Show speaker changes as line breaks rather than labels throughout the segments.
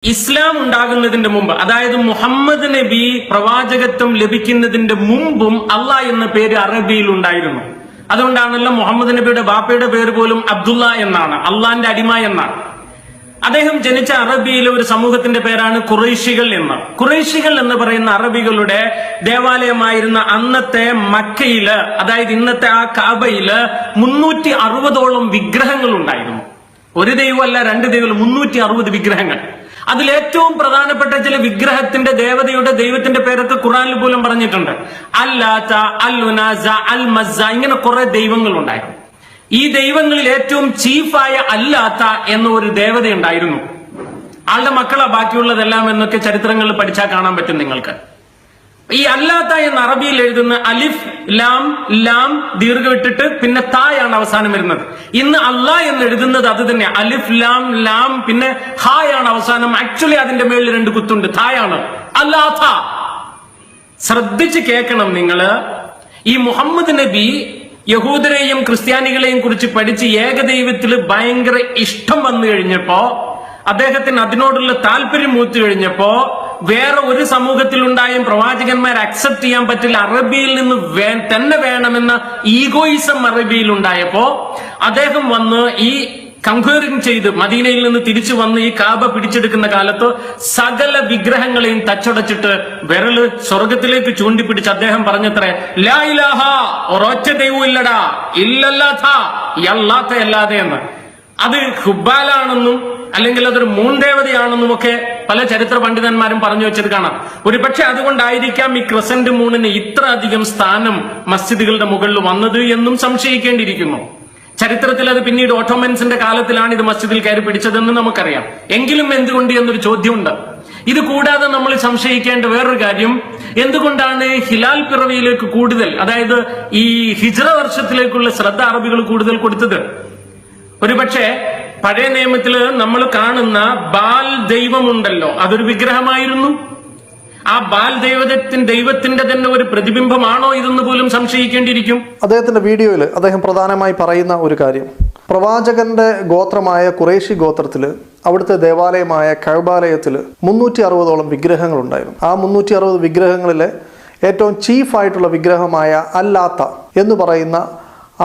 ഇസ്ലാം ഉണ്ടാകുന്നതിന്റെ മുമ്പ്, അതായത് മുഹമ്മദ് നബി പ്രവാചകത്വം ലഭിക്കുന്നതിന്റെ മുമ്പും അള്ളാഹ് എന്ന പേര് അറബിയിൽ ഉണ്ടായിരുന്നു. അതുകൊണ്ടാണല്ലോ മുഹമ്മദ് നബിയുടെ ബാപ്പയുടെ പേര് പോലും അബ്ദുള്ള എന്നാണ്, അള്ളാന്റെ അടിമ എന്നാണ്. അദ്ദേഹം ജനിച്ച അറബിയിലെ ഒരു സമൂഹത്തിന്റെ പേരാണ് ഖുറൈശികൾ എന്ന്. ഖുറൈശികൾ എന്ന് പറയുന്ന അറബികളുടെ ദേവാലയമായിരുന്ന അന്നത്തെ മക്കയില്, അതായത് ഇന്നത്തെ ആ കാബയില് 360ഓളം വിഗ്രഹങ്ങൾ ഉണ്ടായിരുന്നു. ഒരു ദൈവമല്ല, രണ്ട് ദൈവം, 360 വിഗ്രഹങ്ങൾ. അതിലേറ്റവും പ്രധാനപ്പെട്ട ചില വിഗ്രഹത്തിന്റെ ദൈവത്തിന്റെ പേരൊക്കെ ഖുർആനിൽ പോലും പറഞ്ഞിട്ടുണ്ട്. അല്ലാത്ത, അൽ ഉനാസ, അൽ മസ്സ, ഇങ്ങനെ കുറെ ദൈവങ്ങൾ ഉണ്ടായിരുന്നു. ഈ ദൈവങ്ങളിൽ ഏറ്റവും ചീഫായ അല്ലാത്ത എന്ന ഒരു ദേവത ഉണ്ടായിരുന്നു. ആളുടെ മക്കളാ ബാക്കിയുള്ളതെല്ലാം എന്നൊക്കെ ചരിത്രങ്ങളിൽ പഠിച്ചാൽ കാണാൻ പറ്റും നിങ്ങൾക്ക്. ഈ അല്ലാത്ത എന്ന അറബിയിൽ എഴുതുന്ന അലിഫ് ലാം, ലാം ദീർഘമിട്ടിട്ട് പിന്നെ തായാണ് അവസാനം വരുന്നത്. ഇന്ന് അള്ളാഹ് എന്ന് എഴുതുന്നത് അത് തന്നെ, അലിഫ് ലാം ലാം പിന്നെ ഹായാണ് അവസാനം. ആക്ച്വലി അതിന്റെ മേളിൽ 2 കുത്തുണ്ട്, തായാണ്. അല്ലാത്ത ശ്രദ്ധിച്ച് കേൾക്കണം നിങ്ങള്. ഈ മുഹമ്മദ് നബി യഹൂദരെയും ക്രിസ്ത്യാനികളെയും കുറിച്ച് പഠിച്ച് ഏകദൈവത്തിൽ ഭയങ്കര ഇഷ്ടം വന്നു കഴിഞ്ഞപ്പോ, അദ്ദേഹത്തിന് അതിനോടുള്ള താല്പര്യം മൂത്തു കഴിഞ്ഞപ്പോ, വേറെ ഒരു സമൂഹത്തിലുണ്ടായും പ്രവാചകന്മാരെ അക്സെപ്റ്റ് ചെയ്യാൻ പറ്റില്ല, അറബിയിൽ നിന്ന് തന്നെ വേണമെന്ന ഈഗോയിസം അറബിയിൽ ഉണ്ടായപ്പോ അദ്ദേഹം വന്ന് ഈ കൺക്വയറിംഗ് ചെയ്ത് മദീനയിൽ നിന്ന് തിരിച്ചു വന്ന് ഈ കാബ പിടിച്ചെടുക്കുന്ന കാലത്ത് സകല വിഗ്രഹങ്ങളെയും തച്ചടച്ചിട്ട് വിരല് സ്വർഗത്തിലേക്ക് ചൂണ്ടിപ്പിടിച്ച് അദ്ദേഹം പറഞ്ഞത്രേ, ലാ ഇലാഹ, ഒരൊറ്റ ദൈവവും ഇല്ലടാ, ഇല്ലല്ലാത്ത, അല്ലാതെ എന്ന്. അത് ഹുബാലാണെന്നും അല്ലെങ്കിൽ അതൊരു മൂൺദേവതയാണെന്നും ഒക്കെ പല ചരിത്ര പണ്ഡിതന്മാരും പറഞ്ഞു വെച്ചത് കാണാം. ഒരുപക്ഷെ അതുകൊണ്ടായിരിക്കാം ഈ ക്രസന്റ് മൂണിന് ഇത്ര അധികം സ്ഥാനം മസ്ജിദുകളുടെ മുകളിൽ വന്നത് എന്നും സംശയിക്കേണ്ടിയിരിക്കുന്നു. ചരിത്രത്തിൽ അത് പിന്നീട് ഓട്ടോമൻസിന്റെ കാലത്തിലാണ് ഇത് മസ്ജിദിൽ കയറി പിടിച്ചതെന്ന് നമുക്കറിയാം. എങ്കിലും എന്തുകൊണ്ട് എന്നൊരു ചോദ്യമുണ്ട്. ഇത് കൂടാതെ നമ്മൾ സംശയിക്കേണ്ട വേറൊരു കാര്യം, എന്തുകൊണ്ടാണ് ഹിലാൽ പിറവിയിലേക്ക് കൂടുതൽ, അതായത് ഈ ഹിജ്റ വർഷത്തിലേക്കുള്ള ശ്രദ്ധ അറബികൾ കൂടുതൽ കൊടുത്തത്? ഒരുപക്ഷെ പഴയ നിയമത്തില് നമ്മൾ കാണുന്ന ബാൽ ദൈവമുണ്ടല്ലോ, അതൊരു വിഗ്രഹമായിരുന്നു. ആ ബാൽ ദൈവത്തിന്റെ തന്നെ ഒരു പ്രതിബിംബമാണോ ഇതെന്ന് പോലും സംശയിക്കേണ്ടിയിരിക്കും.
അദ്ദേഹത്തിന്റെ വീഡിയോയിൽ അദ്ദേഹം പ്രധാനമായി പറയുന്ന ഒരു കാര്യം, പ്രവാചകന്റെ ഗോത്രമായ ഖുറൈശി ഗോത്രത്തില് അവിടുത്തെ ദേവാലയമായ കഅബാലയത്തില് 360ഓളം വിഗ്രഹങ്ങൾ ഉണ്ടായിരുന്നു. ആ 360 വിഗ്രഹങ്ങളിലെ ഏറ്റവും ചീഫായിട്ടുള്ള വിഗ്രഹമായ അല്ലാത്ത എന്ന് പറയുന്ന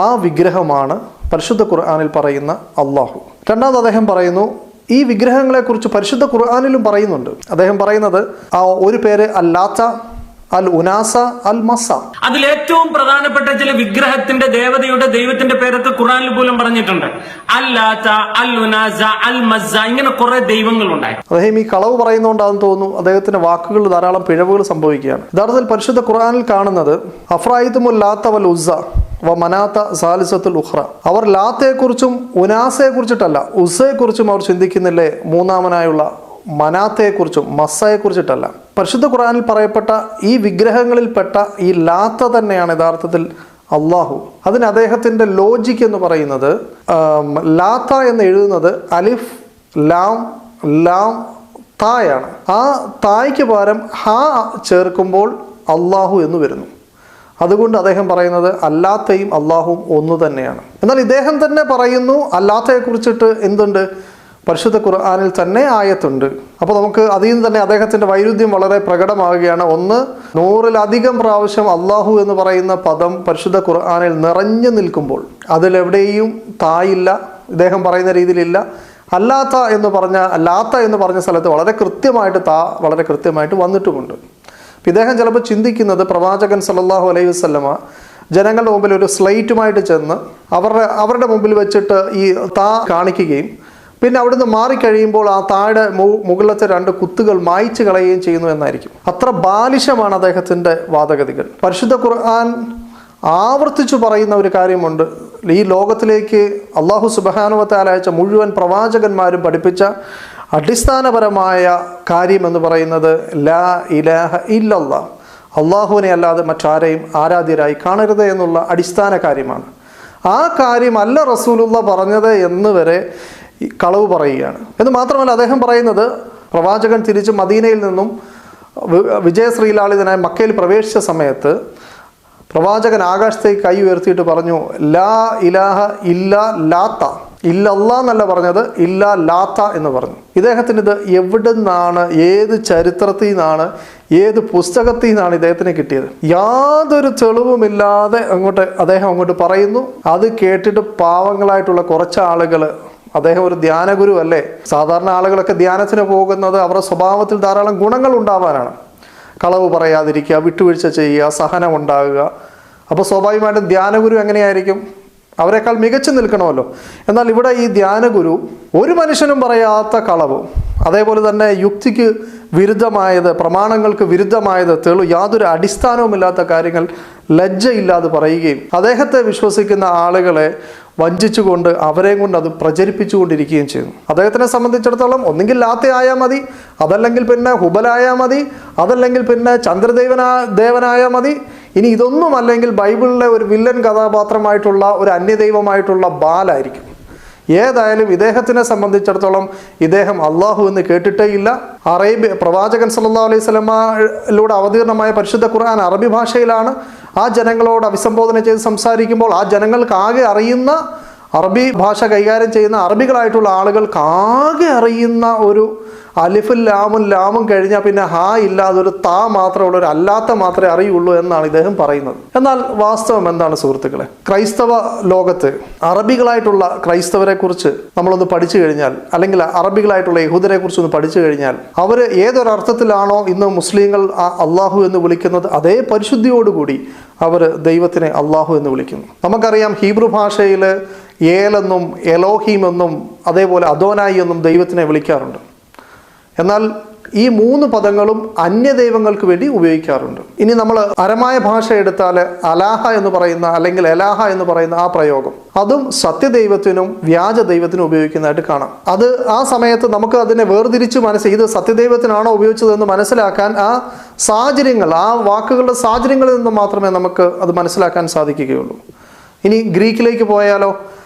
ആ വിഗ്രഹമാണ് പരിശുദ്ധ ഖുർആനിൽ പറയുന്ന അള്ളാഹു. രണ്ടാമത് അദ്ദേഹം പറയുന്നു, ഈ വിഗ്രഹങ്ങളെ കുറിച്ച് പരിശുദ്ധ ഖുർആനിലും പറയുന്നുണ്ട്. അദ്ദേഹം പറയുന്നത് ആ ഒരു പേര് അല്ലാത്ത, അൽ ഉനാസ, അൽ മസ്സ.
അതിലേറ്റവും പ്രധാനപ്പെട്ട ചില വിഗ്രഹത്തിന്റെ ദൈവത്തിന്റെ പേരൊക്കെ ഖുർആനിൽ പോലും പറഞ്ഞിട്ടുണ്ട്. അല്ലാത്ത, അൽ ഉനാസ, അൽ മസ്സ, ഇങ്ങനെ കുറെ ദൈവങ്ങൾ ഉണ്ടായി.
അദ്ദേഹം ഈ കളവ് പറയുന്നതുകൊണ്ടാണെന്ന് തോന്നുന്നു അദ്ദേഹത്തിന്റെ വാക്കുകളിൽ ധാരാളം പിഴവുകൾ സംഭവിക്കുകയാണ്. യഥാർത്ഥത്തിൽ പരിശുദ്ധ ഖുർആനിൽ കാണുന്നത് അഫ്രായിത്തുമുൽ ലാത്ത വൽ ഉസ്സ വ മനാത്ത സാലിസത്തുൽ ഉഖ്റ. അവർ ലാത്തയെ കുറിച്ചും ഉനാസയെ കുറിച്ചിട്ടല്ല, ഉസ്സയെ കുറിച്ചും അവർ ചിന്തിക്കുന്നില്ലേ, മൂന്നാമനായുള്ള മനാത്തയെ കുറിച്ചും മസ്സയെ കുറിച്ചിട്ടല്ല. പരിശുദ്ധ ഖുർആനിൽ പറയപ്പെട്ട ഈ വിഗ്രഹങ്ങളിൽപ്പെട്ട ഈ ലാത്ത തന്നെയാണ് യഥാർത്ഥത്തിൽ അള്ളാഹു. അതിന് അദ്ദേഹത്തിന്റെ ലോജിക്ക് എന്ന് പറയുന്നത്, ലാത്ത എന്ന് എഴുതുന്നത് അലിഫ് ലാം ലാം തായാണ്. ആ തായ്ക്ക് പകരം ഹാ ചേർക്കുമ്പോൾ അള്ളാഹു എന്ന് വരുന്നു. അതുകൊണ്ട് അദ്ദേഹം പറയുന്നത് അല്ലാത്തയും അള്ളാഹുവും ഒന്നു തന്നെയാണ്. എന്നാൽ ഇദ്ദേഹം തന്നെ പറയുന്നു അല്ലാത്തയെ കുറിച്ചിട്ട് എന്തുണ്ട്, പരിശുദ്ധ ഖുർആനിൽ തന്നെ ആയത്തുണ്ട്. അപ്പോൾ നമുക്ക് അതിൽ നിന്ന് തന്നെ അദ്ദേഹത്തിന്റെ വൈരുദ്ധ്യം വളരെ പ്രകടമാവുകയാണ്. ഒന്ന്, 100-ലധികം പ്രാവശ്യം അള്ളാഹു എന്ന് പറയുന്ന പദം പരിശുദ്ധ ഖുർആനിൽ നിറഞ്ഞു നിൽക്കുമ്പോൾ അതിലെവിടെയും തായില്ല, ഇദ്ദേഹം പറയുന്ന രീതിയിലില്ല. അല്ലാത്ത എന്ന് പറഞ്ഞ സ്ഥലത്ത് വളരെ കൃത്യമായിട്ട് വന്നിട്ടുമുണ്ട്. ഇദ്ദേഹം ചിലപ്പോൾ ചിന്തിക്കുന്നത് പ്രവാചകൻ സല്ലല്ലാഹു അലൈഹി വസല്ലമ ജനങ്ങളുടെ മുമ്പിൽ ഒരു സ്ലൈറ്റുമായിട്ട് ചെന്ന് അവരുടെ മുമ്പിൽ വെച്ചിട്ട് ഈ താ കാണിക്കുകയും പിന്നെ അവിടുന്ന് മാറിക്കഴിയുമ്പോൾ ആ താഴെ മുകളിലത്തെ 2 കുത്തുകൾ മായ്ച്ചു കളയുകയും ചെയ്യുന്നു എന്നായിരിക്കും. അത്ര ബാലിശമാണ് അദ്ദേഹത്തിന്റെ വാദഗതികൾ. പരിശുദ്ധ ഖുർആൻ ആവർത്തിച്ചു പറയുന്ന ഒരു കാര്യമുണ്ട്. ഈ ലോകത്തിലേക്ക് അല്ലാഹു സുബ്ഹാനഹു വ തആല അയച്ച മുഴുവൻ പ്രവാചകന്മാരും പഠിപ്പിച്ച അടിസ്ഥാനപരമായ കാര്യം എന്ന് പറയുന്നത് ലാ ഇലാഹ ഇല്ലല്ലാഹ്, അള്ളാഹുവിനെ അല്ലാതെ മറ്റാരെയും ആരാധ്യരായി കാണരുത് എന്നുള്ള അടിസ്ഥാന കാര്യമാണ്. ആ കാര്യമല്ല റസൂലുള്ള പറഞ്ഞത് എന്ന് വരെ കളവ് പറയുകയാണ്. എന്ന് മാത്രമല്ല അദ്ദേഹം പറയുന്നത്, പ്രവാചകൻ തിരിച്ച് മദീനയിൽ നിന്നും വിജയശ്രീലാളിതനായി മക്കയിൽ പ്രവേശിച്ച സമയത്ത് പ്രവാചകൻ ആകാശത്തേക്ക് കൈ ഉയർത്തിയിട്ട് പറഞ്ഞു, ലാ ഇലാഹ ഇല്ല ലാത്ത, ഇല്ലല്ലാ എന്നല്ല പറഞ്ഞത്, ഇല്ലാ ലാത്ത എന്ന് പറഞ്ഞു. ഇദ്ദേഹത്തിന് ഇത് എവിടെ നിന്നാണ്, ഏത് ചരിത്രത്തിൽ നിന്നാണ്, ഏത് പുസ്തകത്തിൽ നിന്നാണ് ഇദ്ദേഹത്തിന് കിട്ടിയത്? യാതൊരു തെളിവുമില്ലാതെ അദ്ദേഹം അങ്ങോട്ട് പറയുന്നു. അത് കേട്ടിട്ട് പാവങ്ങളായിട്ടുള്ള കുറച്ച് ആളുകൾ, അദ്ദേഹം ഒരു ധ്യാനഗുരു അല്ലേ, സാധാരണ ആളുകളൊക്കെ ധ്യാനത്തിന് പോകുന്നത് അവരുടെ സ്വഭാവത്തിൽ ധാരാളം ഗുണങ്ങൾ ഉണ്ടാവാനാണ്. കളവ് പറയാതിരിക്കുക, വിട്ടുവീഴ്ച ചെയ്യുക, സഹനം ഉണ്ടാകുക. അപ്പോൾ സ്വാഭാവികമായിട്ടും ധ്യാനഗുരു എങ്ങനെയായിരിക്കും? അവരെക്കാൾ മികച്ചു നിൽക്കണമല്ലോ. എന്നാൽ ഇവിടെ ഈ ധ്യാനഗുരു ഒരു മനുഷ്യനും പറയാത്ത കളവ്, അതേപോലെ തന്നെ യുക്തിക്ക് വിരുദ്ധമായത്, പ്രമാണങ്ങൾക്ക് വിരുദ്ധമായത്, യാതൊരു അടിസ്ഥാനവുമില്ലാത്ത കാര്യങ്ങൾ ലജ്ജയില്ലാതെ പറയുകയും അദ്ദേഹത്തെ വിശ്വസിക്കുന്ന ആളുകളെ വഞ്ചിച്ചുകൊണ്ട് അവരെയും കൊണ്ട് അത് പ്രചരിപ്പിച്ചുകൊണ്ടിരിക്കുകയും ചെയ്യുന്നു. അദ്ദേഹത്തിനെ സംബന്ധിച്ചിടത്തോളം ഒന്നെങ്കിൽ ലാത്തയായാൽ മതി, അതല്ലെങ്കിൽ പിന്നെ ഹുബലായാൽ മതി, അതല്ലെങ്കിൽ പിന്നെ ദേവനായാൽ മതി. ഇനി ഇതൊന്നും അല്ലെങ്കിൽ ബൈബിളിലെ ഒരു വില്ലൻ കഥാപാത്രമായിട്ടുള്ള ഒരു അന്യദൈവമായിട്ടുള്ള ബാലായിരിക്കും. ഏതായാലും ഇദ്ദേഹത്തിനെ സംബന്ധിച്ചിടത്തോളം ഇദ്ദേഹം അള്ളാഹു എന്ന് കേട്ടിട്ടേ ഇല്ല. പ്രവാചകൻ സല്ലല്ലാഹു അലൈഹി വസല്ലമയിലൂടെ അവതീർണമായ പരിശുദ്ധ ഖുർആൻ അറബി ഭാഷയിലാണ്. ആ ജനങ്ങളോട് അഭിസംബോധന ചെയ്ത് സംസാരിക്കുമ്പോൾ ആ ജനങ്ങൾക്ക് ആകെ അറിയുന്ന, അറബി ഭാഷ കൈകാര്യം ചെയ്യുന്ന അറബികളായിട്ടുള്ള ആളുകൾക്ക് ആകെ അറിയുന്ന ഒരു അലിഫും ലാമും കഴിഞ്ഞാൽ പിന്നെ ഹാ ഇല്ലാതെ ഒരു താ മാത്രമുള്ള ഒരു അല്ലാത്ത മാത്രമേ അറിയുള്ളൂ എന്നാണ് ഇദ്ദേഹം പറയുന്നത്. എന്നാൽ വാസ്തവം എന്താണ് സുഹൃത്തുക്കളെ? ക്രൈസ്തവ ലോകത്ത് അറബികളായിട്ടുള്ള ക്രൈസ്തവരെ കുറിച്ച് നമ്മളൊന്ന് പഠിച്ചു കഴിഞ്ഞാൽ, അല്ലെങ്കിൽ അറബികളായിട്ടുള്ള യഹൂദരെ കുറിച്ച് ഒന്ന് പഠിച്ചു കഴിഞ്ഞാൽ, അവർ ഏതൊരർത്ഥത്തിലാണോ ഇന്ന് മുസ്ലിങ്ങൾ അള്ളാഹു എന്ന് വിളിക്കുന്നത്, അതേ പരിശുദ്ധിയോടുകൂടി അവർ ദൈവത്തിനെ അള്ളാഹു എന്ന് വിളിക്കുന്നു. നമുക്കറിയാം ഹീബ്രു ഭാഷയിൽ ഏലെന്നും എലോഹീം എന്നും അതേപോലെ അദോനായി എന്നും ദൈവത്തിനെ വിളിക്കാറുണ്ട്. എന്നാൽ ഈ 3 പദങ്ങളും അന്യദൈവങ്ങൾക്ക് വേണ്ടി ഉപയോഗിക്കാറുണ്ട്. ഇനി നമ്മൾ അരമായ ഭാഷ എടുത്താൽ അലാഹ എന്ന് പറയുന്ന, അല്ലെങ്കിൽ എലാഹ എന്ന് പറയുന്ന ആ പ്രയോഗം, അതും സത്യദൈവത്തിനും വ്യാജ ദൈവത്തിനും ഉപയോഗിക്കുന്നതായിട്ട് കാണാം. അത് ആ സമയത്ത് നമുക്ക് അതിനെ വേർതിരിച്ച് ഇത് സത്യദൈവത്തിനാണോ ഉപയോഗിച്ചതെന്ന് മനസ്സിലാക്കാൻ ആ സാഹചര്യങ്ങൾ, ആ വാക്കുകളുടെ സാഹചര്യങ്ങളിൽ നിന്ന് മാത്രമേ നമുക്ക് അത് മനസ്സിലാക്കാൻ സാധിക്കുകയുള്ളൂ. ഇനി ഗ്രീക്കിലേക്ക് പോയാലോ,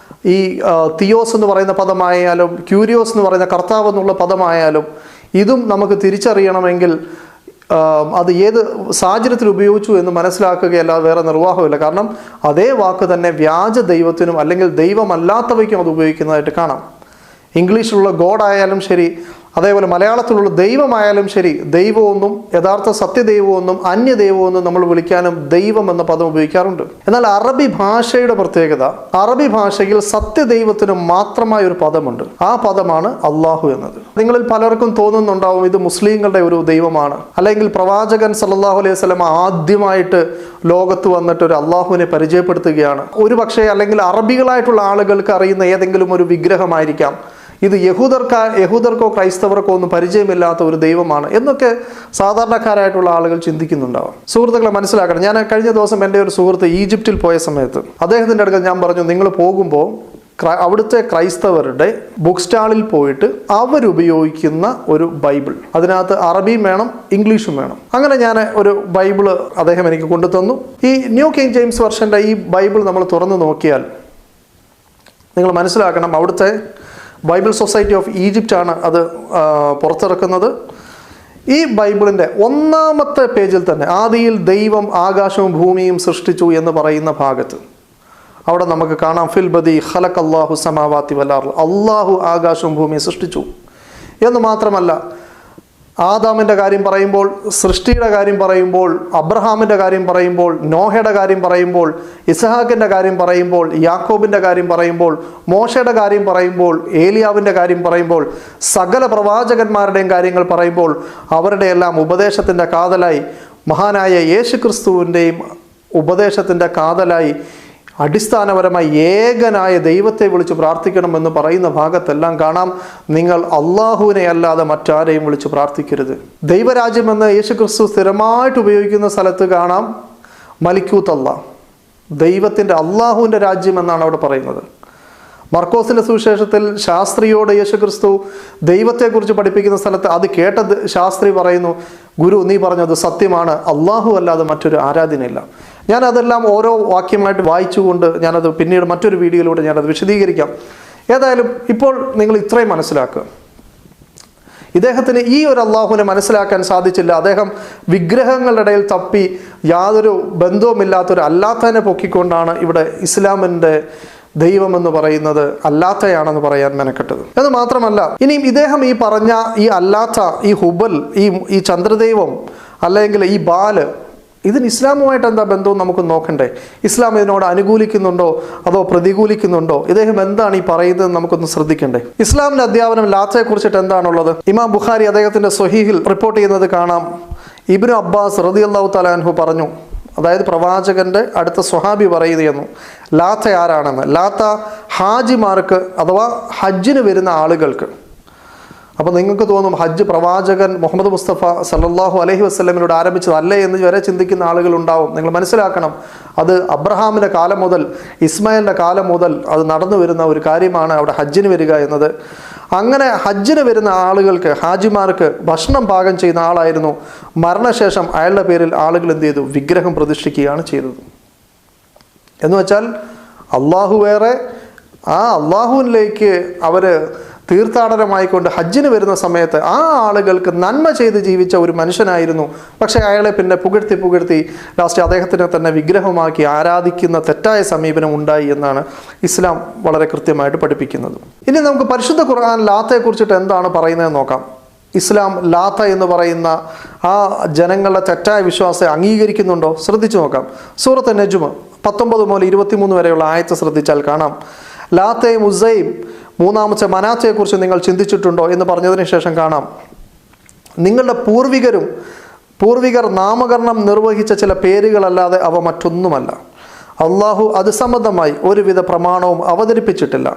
ഈ തിയോസ് എന്ന് പറയുന്ന പദമായാലും ക്യൂരിയോസ് എന്ന് പറയുന്ന കർത്താവ് എന്നുള്ള പദമായാലും, ഇതും നമുക്ക് തിരിച്ചറിയണമെങ്കിൽ അത് ഏത് സാഹചര്യത്തിൽ ഉപയോഗിച്ചു എന്ന് മനസ്സിലാക്കുകയല്ലാതെ വേറെ നിർവാഹമില്ല. കാരണം അതേ വാക്ക് തന്നെ വ്യാജ ദൈവത്തിനും അല്ലെങ്കിൽ ദൈവമല്ലാത്തവയ്ക്കും അത് ഉപയോഗിക്കുന്നതായിട്ട് കാണാം. ഇംഗ്ലീഷിലുള്ള ഗോഡ് ആയാലും ശരി, അതേപോലെ മലയാളത്തിലുള്ള ദൈവമായാലും ശരി, ദൈവമൊന്നും യഥാർത്ഥ സത്യദൈവമൊന്നും അന്യദൈവമൊന്നും നമ്മൾ വിളിക്കാനും ദൈവം എന്ന പദം ഉപയോഗിക്കാറുണ്ട്. എന്നാൽ അറബി ഭാഷയുടെ പ്രത്യേകത, അറബി ഭാഷയിൽ സത്യദൈവത്തിന് മാത്രമായ ഒരു പദമുണ്ട്. ആ പദമാണ് അള്ളാഹു എന്നത്. നിങ്ങളിൽ പലർക്കും തോന്നുന്നുണ്ടാവും ഇത് മുസ്ലിങ്ങളുടെ ഒരു ദൈവമാണ്, അല്ലെങ്കിൽ പ്രവാചകൻ സല്ലല്ലാഹു അലൈഹി വസല്ലം ആദ്യമായിട്ട് ലോകത്ത് വന്നിട്ട് ഒരു അള്ളാഹുവിനെ പരിചയപ്പെടുത്തുകയാണ്. ഒരു പക്ഷേ അല്ലെങ്കിൽ അറബികളായിട്ടുള്ള ആളുകൾക്ക് അറിയുന്ന ഏതെങ്കിലും ഒരു വിഗ്രഹമായിരിക്കാം ഇത്, യഹൂദർക്കോ ക്രൈസ്തവർക്കോ ഒന്നും പരിചയമില്ലാത്ത ഒരു ദൈവമാണ് എന്നൊക്കെ സാധാരണക്കാരായിട്ടുള്ള ആളുകൾ ചിന്തിക്കുന്നുണ്ടാവും. സുഹൃത്തുക്കളെ മനസ്സിലാക്കണം, ഞാൻ കഴിഞ്ഞ ദിവസം എൻ്റെ ഒരു സുഹൃത്ത് ഈജിപ്തിൽ പോയ സമയത്ത് അദ്ദേഹത്തിൻ്റെ അടുക്കൽ ഞാൻ പറഞ്ഞു, നിങ്ങൾ പോകുമ്പോൾ അവിടുത്തെ ക്രൈസ്തവരുടെ ബുക്ക് സ്റ്റാളിൽ പോയിട്ട് അവരുപയോഗിക്കുന്ന ഒരു ബൈബിൾ, അതിനകത്ത് അറബിയും വേണം ഇംഗ്ലീഷും വേണം. അങ്ങനെ ഞാൻ ഒരു ബൈബിള് അദ്ദേഹം എനിക്ക് കൊണ്ടുതന്നു. ഈ ന്യൂ കിങ് ജെയിംസ് വെർഷൻ്റെ ഈ ബൈബിൾ നമ്മൾ തുറന്നു നോക്കിയാൽ നിങ്ങൾ മനസ്സിലാക്കണം, അവിടുത്തെ ബൈബിൾ സൊസൈറ്റി ഓഫ് ഈജിപ്റ്റ് ആണ് അത് പുറത്തിറക്കുന്നത്. ഈ ബൈബിളിൻ്റെ 1-ാമത്തെ പേജിൽ തന്നെ ആദിയിൽ ദൈവം ആകാശവും ഭൂമിയും സൃഷ്ടിച്ചു എന്ന് പറയുന്ന ഭാഗത്ത് അവിടെ നമുക്ക് കാണാം, ഫിൽ ബദി ഖലഖല്ലാഹു സമാവാതി വൽ അർള്, അള്ളാഹു ആകാശവും ഭൂമിയും സൃഷ്ടിച്ചു എന്ന് മാത്രമല്ല, ആദാമിൻ്റെ കാര്യം പറയുമ്പോൾ, സൃഷ്ടിയുടെ കാര്യം പറയുമ്പോൾ, അബ്രഹാമിൻ്റെ കാര്യം പറയുമ്പോൾ, നോഹയുടെ കാര്യം പറയുമ്പോൾ, ഇസ്ഹാക്കിൻ്റെ കാര്യം പറയുമ്പോൾ, യാക്കോബിൻ്റെ കാര്യം പറയുമ്പോൾ, മോശയുടെ കാര്യം പറയുമ്പോൾ, ഏലിയാവിൻ്റെ കാര്യം പറയുമ്പോൾ, സകല പ്രവാചകന്മാരുടെയും കാര്യങ്ങൾ പറയുമ്പോൾ, അവരുടെ എല്ലാം ഉപദേശത്തിൻ്റെ കാതലായി, മഹാനായ യേശുക്രിസ്തുവിൻ്റെയും ഉപദേശത്തിൻ്റെ കാതലായി അടിസ്ഥാനപരമായി ഏകനായ ദൈവത്തെ വിളിച്ച് പ്രാർത്ഥിക്കണമെന്ന് പറയുന്ന ഭാഗത്തെല്ലാം കാണാം, നിങ്ങൾ അള്ളാഹുവിനെ അല്ലാതെ മറ്റാരെയും വിളിച്ച് പ്രാർത്ഥിക്കരുത്. ദൈവരാജ്യമെന്ന് യേശുക്രിസ്തു സ്ഥിരമായിട്ട് ഉപയോഗിക്കുന്ന സ്ഥലത്ത് കാണാം മലിക്കൂത്ത് അല്ലാഹ്, ദൈവത്തിൻ്റെ അള്ളാഹുവിൻ്റെ രാജ്യം എന്നാണ് അവിടെ പറയുന്നത്. മർക്കോസിൻ്റെ സുവിശേഷത്തിൽ ശാസ്ത്രിയോട് യേശുക്രിസ്തു ദൈവത്തെക്കുറിച്ച് പഠിപ്പിക്കുന്ന സ്ഥലത്ത് അത് കേട്ട ശാസ്ത്രി പറയുന്നു, ഗുരു നീ പറഞ്ഞത് സത്യമാണ്, അള്ളാഹു അല്ലാതെ മറ്റൊരു ആരാധനയില്ല. ഞാനതെല്ലാം ഓരോ വാക്യമായിട്ട് വായിച്ചുകൊണ്ട് ഞാനത് പിന്നീട് മറ്റൊരു വീഡിയോയിലൂടെ ഞാനത് വിശദീകരിക്കാം. ഏതായാലും ഇപ്പോൾ നിങ്ങൾ ഇത്രയും മനസ്സിലാക്കുക, ഇദ്ദേഹത്തിന് ഈ ഒരു അള്ളാഹുവിനെ മനസ്സിലാക്കാൻ സാധിച്ചില്ല. അദ്ദേഹം വിഗ്രഹങ്ങളുടെ ഇടയിൽ തപ്പി യാതൊരു ബന്ധവുമില്ലാത്തൊരു അല്ലാത്തതിനെ പൊക്കിക്കൊണ്ടാണ് ഇവിടെ ഇസ്ലാമിൻ്റെ ദൈവം എന്ന് പറയുന്നത് അല്ലാത്തയാണെന്ന് പറയാൻ മെനക്കെട്ടത്. എന്ന് മാത്രമല്ല, ഇനിയും ഇദ്ദേഹം ഈ പറഞ്ഞ ഈ അല്ലാത്ത, ഈ ഹുബൽ, ഈ ചന്ദ്രദൈവം അല്ലെങ്കിൽ ഈ ബാല്, ഇതിന് ഇസ്ലാമുമായിട്ട് എന്താ ബന്ധവും നമുക്ക് നോക്കണ്ടേ? ഇസ്ലാം ഇതിനോട് അനുകൂലിക്കുന്നുണ്ടോ അതോ പ്രതികൂലിക്കുന്നുണ്ടോ? ഇദ്ദേഹം എന്താണ് ഈ പറയുന്നത് നമുക്കൊന്ന് ശ്രദ്ധിക്കണ്ടേ? ഇസ്ലാമിന്റെ അധ്യാപനം ലാത്തയെ കുറിച്ചിട്ട് എന്താണുള്ളത്? ഇമാം ബുഖാരി അദ്ദേഹത്തിന്റെ സ്വഹീഹിൽ റിപ്പോർട്ട് ചെയ്യുന്നത് കാണാം. ഇബ്നു അബ്ബാസ് റളിയല്ലാഹു തആല അൻഹു പറഞ്ഞു, അതായത് പ്രവാചകന്റെ അടുത്ത സ്വഹാബി പറയുകയെന്നു, ലാത്ത ആരാണെന്ന്. ലാത്ത ഹാജിമാർക്ക് അഥവാ ഹജ്ജിന് വരുന്ന ആളുകൾക്ക്. അപ്പോൾ നിങ്ങൾക്ക് തോന്നും ഹജ്ജ് പ്രവാചകൻ മുഹമ്മദ് മുസ്തഫ സല്ലല്ലാഹു അലൈഹി വസല്ലമിനോട് ആരംഭിച്ചതല്ലേ എന്ന് വരെ ചിന്തിക്കുന്ന ആളുകളുണ്ടാവും. നിങ്ങൾ മനസ്സിലാക്കണം, അത് അബ്രഹാമിൻ്റെ കാലം മുതൽ ഇസ്മായിലിൻ്റെ കാലം മുതൽ അത് നടന്നു വരുന്ന ഒരു കാര്യമാണ് അവിടെ ഹജ്ജിന് വരിക എന്നത്. അങ്ങനെ ഹജ്ജിന് വരുന്ന ആളുകൾക്ക്, ഹാജിമാർക്ക് ഭക്ഷണം പാകം ചെയ്യുന്ന ആളായിരുന്നു. മരണശേഷം അയാളുടെ പേരിൽ ആളുകൾ എന്ത് ചെയ്തു? വിഗ്രഹം പ്രതിഷ്ഠിക്കുകയാണ് ചെയ്തത്. എന്ന് വെച്ചാൽ അള്ളാഹു വേറെ, ആ അള്ളാഹുവിലേക്ക് അവർ തീർത്ഥാടനമായിക്കൊണ്ട് ഹജ്ജിന് വരുന്ന സമയത്ത് ആ ആളുകൾക്ക് നന്മ ചെയ്ത് ജീവിച്ച ഒരു മനുഷ്യനായിരുന്നു. പക്ഷേ അയാളെ പിന്നെ പുകഴ്ത്തി ലാസ്റ്റ് അദ്ദേഹത്തിനെ തന്നെ വിഗ്രഹമാക്കി ആരാധിക്കുന്ന തെറ്റായ സമീപനം ഉണ്ടായി എന്നാണ് ഇസ്ലാം വളരെ കൃത്യമായിട്ട് പഠിപ്പിക്കുന്നത്. ഇനി നമുക്ക് പരിശുദ്ധ ഖുർആൻ ലാത്തയെക്കുറിച്ചിട്ട് എന്താണ് പറയുന്നതെന്ന് നോക്കാം. ഇസ്ലാം ലാത്ത എന്ന് പറയുന്ന ആ ജനങ്ങളുടെ തെറ്റായ വിശ്വാസത്തെ അംഗീകരിക്കുന്നുണ്ടോ? ശ്രദ്ധിച്ചു നോക്കാം. സൂറത്ത് നജ്മ് 19 മുതൽ 23 വരെയുള്ള ആയത്ത് ശ്രദ്ധിച്ചാൽ കാണാം. ലാത്തയും ഉസ്സയും മൂന്നാമത്തെ മനാത്തയെക്കുറിച്ച് നിങ്ങൾ ചിന്തിച്ചിട്ടുണ്ടോ എന്ന് പറഞ്ഞതിന് ശേഷം കാണാം, നിങ്ങളുടെ പൂർവികർ നാമകരണം നിർവഹിച്ച ചില പേരുകളല്ലാതെ അവ മറ്റൊന്നുമല്ല. അള്ളാഹു അത് സംബന്ധമായി ഒരുവിധ പ്രമാണവും അവതരിപ്പിച്ചിട്ടില്ല.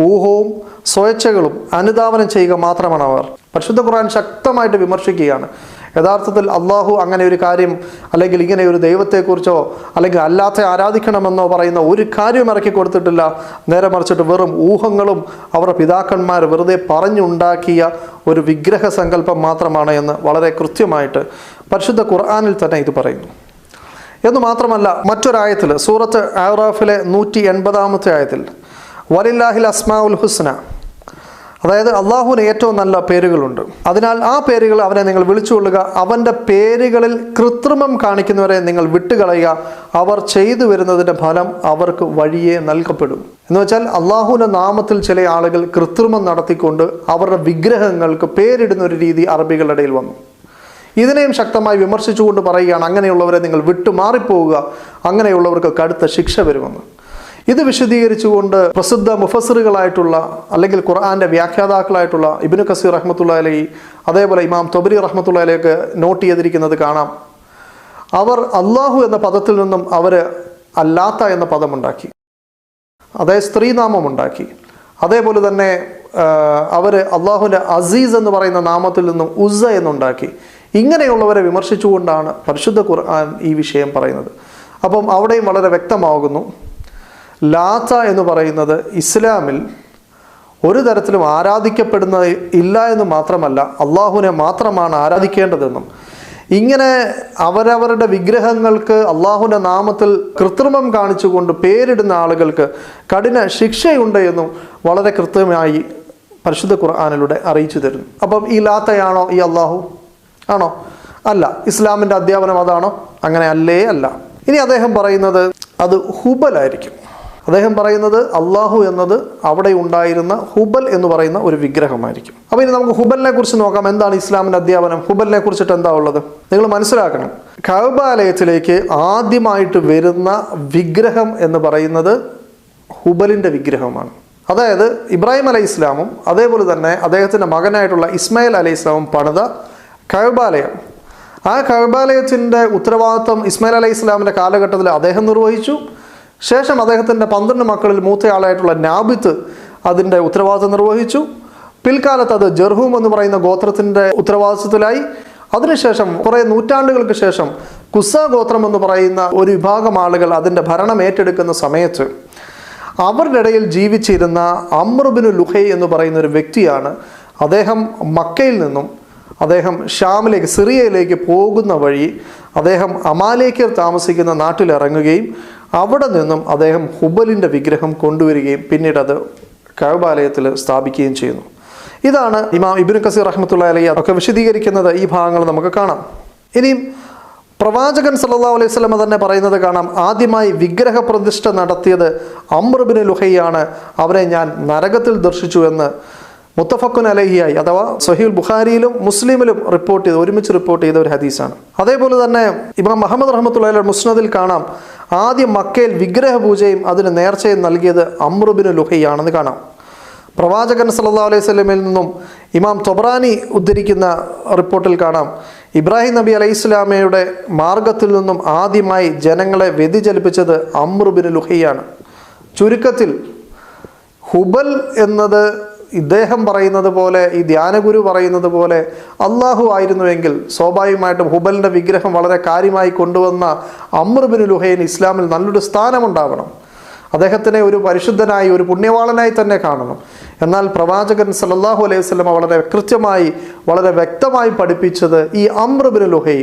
ഊഹവും സ്വച്ഛകളും അനുധാവനം ചെയ്യുക മാത്രമാണ് അവർ. പരിശുദ്ധ ഖുർആൻ ശക്തമായിട്ട് വിമർശിക്കുകയാണ്. യഥാർത്ഥത്തിൽ അള്ളാഹു അങ്ങനെ ഒരു കാര്യം, അല്ലെങ്കിൽ ഇങ്ങനെ ഒരു ദൈവത്തെക്കുറിച്ചോ അല്ലെങ്കിൽ അല്ലാത്ത ആരാധിക്കണമെന്നോ പറയുന്ന ഒരു കാര്യവും ഇറക്കി കൊടുത്തിട്ടില്ല. നേരെ മറിച്ചിട്ട് വെറും ഊഹങ്ങളും അവരുടെ പിതാക്കന്മാർ വെറുതെ പറഞ്ഞുണ്ടാക്കിയ ഒരു വിഗ്രഹ സങ്കല്പം മാത്രമാണ് എന്ന് വളരെ കൃത്യമായിട്ട് പരിശുദ്ധ ഖുർആനിൽ തന്നെ ഇത് പറയുന്നു. എന്ന് മാത്രമല്ല, മറ്റൊരായത്തിൽ സൂറത്ത് അഅറാഫിലെ 180-ാമത്തെ ആയത്തിൽ വലില്ലാഹിൽ അസ്മാഉൽ ഹുസ്ന, അതായത് അള്ളാഹുവിന് ഏറ്റവും നല്ല പേരുകളുണ്ട്, അതിനാൽ ആ പേരുകൾ അവനെ നിങ്ങൾ വിളിച്ചുകൊള്ളുക, അവൻ്റെ പേരുകളിൽ കൃത്രിമം കാണിക്കുന്നവരെ നിങ്ങൾ വിട്ടുകളയുക, അവർ ചെയ്തു വരുന്നതിൻ്റെ ഫലം അവർക്ക് വഴിയെ നൽകപ്പെടും. എന്ന് വെച്ചാൽ അള്ളാഹുവിൻ്റെ നാമത്തിൽ ചില ആളുകൾ കൃത്രിമം നടത്തിക്കൊണ്ട് അവരുടെ വിഗ്രഹങ്ങൾക്ക് പേരിടുന്ന ഒരു രീതി അറബികളുടെ ഇടയിൽ വന്നു. ഇതിനെയും ശക്തമായി വിമർശിച്ചുകൊണ്ട് പറയുകയാണ്, അങ്ങനെയുള്ളവരെ നിങ്ങൾ വിട്ടുമാറിപ്പോവുക, അങ്ങനെയുള്ളവർക്ക് കടുത്ത ശിക്ഷ വരുമെന്ന്. ഇത് വിശദീകരിച്ചുകൊണ്ട് പ്രസിദ്ധ മുഫസ്സിറുകളായിട്ടുള്ള അല്ലെങ്കിൽ ഖുർആന്റെ വ്യാഖ്യാതാക്കളായിട്ടുള്ള ഇബ്നു കസീർ റഹ്മത്തുള്ളാഹി അലൈഹി, അതേപോലെ ഇമാം തൊബരി റഹ്മത്തുള്ളാഹി അലൈഹിക്ക് നോട്ട് ചെയ്തിരിക്കുന്നത് കാണാം. അവർ അള്ളാഹു എന്ന പദത്തിൽ നിന്നും അവർ അല്ലാത്ത എന്ന പദമുണ്ടാക്കി, അതായത് സ്ത്രീനാമം ഉണ്ടാക്കി. അതേപോലെ തന്നെ അവർ അള്ളാഹുവിൻ്റെ അസീസ് എന്ന് പറയുന്ന നാമത്തിൽ നിന്നും ഉസ്സ എന്നുണ്ടാക്കി. ഇങ്ങനെയുള്ളവരെ വിമർശിച്ചുകൊണ്ടാണ് പരിശുദ്ധ ഖുർആൻ ഈ വിഷയം പറയുന്നത്. അപ്പം അവിടെയും വളരെ വ്യക്തമാകുന്നു, ലാത്ത എന്ന് പറയുന്നത് ഇസ്ലാമിൽ ഒരു തരത്തിലും ആരാധിക്കപ്പെടുന്ന ഇല്ല എന്ന് മാത്രമല്ല, അള്ളാഹുവിനെ മാത്രമാണ് ആരാധിക്കേണ്ടതെന്നും, ഇങ്ങനെ അവരവരുടെ വിഗ്രഹങ്ങൾക്ക് അള്ളാഹുവിൻ്റെ നാമത്തിൽ കൃത്രിമം കാണിച്ചുകൊണ്ട് പേരിടുന്ന ആളുകൾക്ക് കഠിന ശിക്ഷയുണ്ട് എന്നും വളരെ കൃത്യമായി പരിശുദ്ധ ഖുർആനിലൂടെ അറിയിച്ചു തരുന്നു. അപ്പം ഈ ലാത്തയാണോ ഈ അള്ളാഹു? ആണോ? അല്ല. ഇസ്ലാമിൻ്റെ അധ്യാപനം അതാണോ? അങ്ങനെ അല്ല. ഇനി അദ്ദേഹം പറയുന്നത് അത് ഹുബലായിരിക്കും. അദ്ദേഹം പറയുന്നത് അള്ളാഹു എന്നത് അവിടെ ഉണ്ടായിരുന്ന ഹുബൽ എന്ന് പറയുന്ന ഒരു വിഗ്രഹമായിരിക്കും. അപ്പോൾ ഇനി നമുക്ക് ഹുബലിനെ കുറിച്ച് നോക്കാം. എന്താണ് ഇസ്ലാമിൻ്റെ അധ്യാപനം? ഹുബലിനെ കുറിച്ചിട്ട് എന്താ ഉള്ളത് നിങ്ങൾ മനസ്സിലാക്കണം. കഅബാലയത്തിലേക്ക് ആദ്യമായിട്ട് വരുന്ന വിഗ്രഹം എന്ന് പറയുന്നത് ഹുബലിൻ്റെ വിഗ്രഹമാണ്. അതായത് ഇബ്രാഹിം അലൈഹി ഇസ്ലാമും അതേപോലെ തന്നെ അദ്ദേഹത്തിൻ്റെ മകനായിട്ടുള്ള ഇസ്മായിൽ അലൈഹി ഇസ്ലാമും പണിത കഅബാലയം, ആ കഅബാലയത്തിൻ്റെ ഉത്തരവാദിത്വം ഇസ്മായിൽ അലൈഹി ഇസ്ലാമിൻ്റെ കാലഘട്ടത്തിൽ അദ്ദേഹം നിർവഹിച്ചു. ശേഷം അദ്ദേഹത്തിൻ്റെ 12 മക്കളിൽ മൂത്തയാളായിട്ടുള്ള നാബിത്ത് അതിൻ്റെ ഉത്തരവാദിത്വം നിർവഹിച്ചു. പിൽക്കാലത്ത് അത് ജർഹൂം എന്ന് പറയുന്ന ഗോത്രത്തിൻ്റെ ഉത്തരവാദിത്വത്തിലായി. അതിനുശേഷം കുറേ നൂറ്റാണ്ടുകൾക്ക് ശേഷം കുസ ഗോത്രം എന്ന് പറയുന്ന ഒരു വിഭാഗം ആളുകൾ അതിൻ്റെ ഭരണം ഏറ്റെടുക്കുന്ന സമയത്ത് അവരുടെ ഇടയിൽ ജീവിച്ചിരുന്ന അംർ ഇബ്നു ലുഹൈ എന്ന് പറയുന്ന ഒരു വ്യക്തിയാണ്. അദ്ദേഹം മക്കയിൽ നിന്നും അദ്ദേഹം ഷാമിലേക്ക്, സിറിയയിലേക്ക് പോകുന്ന വഴി അദ്ദേഹം അമാലേക്കർ താമസിക്കുന്ന നാട്ടിലിറങ്ങുകയും അവിടെ നിന്നും അദ്ദേഹം ഹുബലിൻ്റെ വിഗ്രഹം കൊണ്ടുവരികയും പിന്നീട് അത് കഅബാലയത്തിൽ സ്ഥാപിക്കുകയും ചെയ്യുന്നു. ഇതാണ് ഇമാം ഇബ്നു കസീർ റഹ്മത്തുള്ളാഹി അലൈഹി ഒക്കെ വിശദീകരിക്കുന്നത്. ഈ ഭാഗങ്ങൾ നമുക്ക് കാണാം. ഇനിയും പ്രവാചകൻ സല്ലല്ലാഹു അലൈഹി വസല്ലം തന്നെ പറയുന്നത് കാണാം, ആദ്യമായി വിഗ്രഹ പ്രതിഷ്ഠ നടത്തിയത് അംർ ഇബ്നു ലുഹൈയാണ്, അവരെ ഞാൻ നരകത്തിൽ ദർശിച്ചു എന്ന് മുത്തഫഖുൻ അലൈഹിയായി അഥവാ സ്വഹീഹുൽ ബുഖാരിയിലും മുസ്ലിമിലും ഒരുമിച്ച് റിപ്പോർട്ട് ചെയ്ത ഒരു ഹദീസാണ്. അതേപോലെ തന്നെ ഇമാം മുഹമ്മദ് റഹ്മത്തുള്ളാഹി അലൈഹി മുസ്നദിൽ കാണാം, ആദ്യം മക്കയിൽ വിഗ്രഹ പൂജയും അതിന് നേർച്ചയും നൽകിയത് അംർ ഇബ്നു ലുഹൈയാണെന്ന് കാണാം. പ്രവാചകൻ സല്ലല്ലാഹു അലൈഹി വസല്ലമയിൽ നിന്നും ഇമാം തൊബ്രാനി ഉദ്ധരിക്കുന്ന റിപ്പോർട്ടിൽ കാണാം, ഇബ്രാഹിം നബി അലൈഹി സ്വലാമയുടെ മാർഗത്തിൽ നിന്നും ആദ്യമായി ജനങ്ങളെ വ്യതിചലിപ്പിച്ചത് അംർ ഇബ്നു ലുഹൈയാണ്. ചുരുക്കത്തിൽ ഹുബൽ എന്നത് ഇദ്ദേഹം പറയുന്നത് പോലെ, ഈ ധ്യാനഗുരു പറയുന്നത് പോലെ അള്ളാഹു ആയിരുന്നുവെങ്കിൽ സ്വാഭാവികമായിട്ടും ഹുബലിൻ്റെ വിഗ്രഹം വളരെ കാര്യമായി കൊണ്ടുവന്ന അംർ ഇബ്നു ലുഹൈന് ഇസ്ലാമിൽ നല്ലൊരു സ്ഥാനമുണ്ടാവണം. അദ്ദേഹത്തിനെ ഒരു പരിശുദ്ധനായി, ഒരു പുണ്യവാളനായി തന്നെ കാണണം. എന്നാൽ പ്രവാചകൻ സല്ലല്ലാഹു അലൈഹി വസല്ലം വളരെ കൃത്യമായി, വളരെ വ്യക്തമായി പഠിപ്പിച്ചത് ഈ അംർ ഇബ്നു ലുഹൈ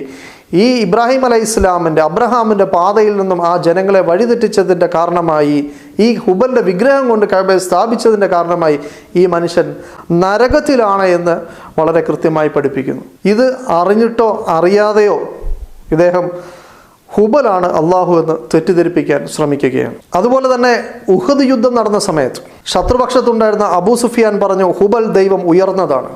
ഈ ഇബ്രാഹിം അലൈഹി ഇസ്ലാമിൻ്റെ, അബ്രഹാമിൻ്റെ പാതയിൽ നിന്നും ആ ജനങ്ങളെ വഴിതെറ്റിച്ചതിൻ്റെ കാരണമായി, ഈ ഹുബലിൻ്റെ വിഗ്രഹം കൊണ്ട് കഅബയെ സ്ഥാപിച്ചതിൻ്റെ കാരണമായി ഈ മനുഷ്യൻ നരകത്തിലാണ് എന്ന് വളരെ കൃത്യമായി പഠിപ്പിക്കുന്നു. ഇത് അറിഞ്ഞിട്ടോ അറിയാതെയോ ഇദ്ദേഹം ഹുബലാണ് അള്ളാഹു എന്ന് തെറ്റിദ്ധരിപ്പിക്കാൻ ശ്രമിക്കുകയാണ്. അതുപോലെ തന്നെ ഉഹദ് യുദ്ധം നടന്ന സമയത്ത് ശത്രുപക്ഷത്തുണ്ടായിരുന്ന അബൂ സുഫിയാൻ പറഞ്ഞു, ഹുബൽ ദൈവം ഉയർന്നതാണ്.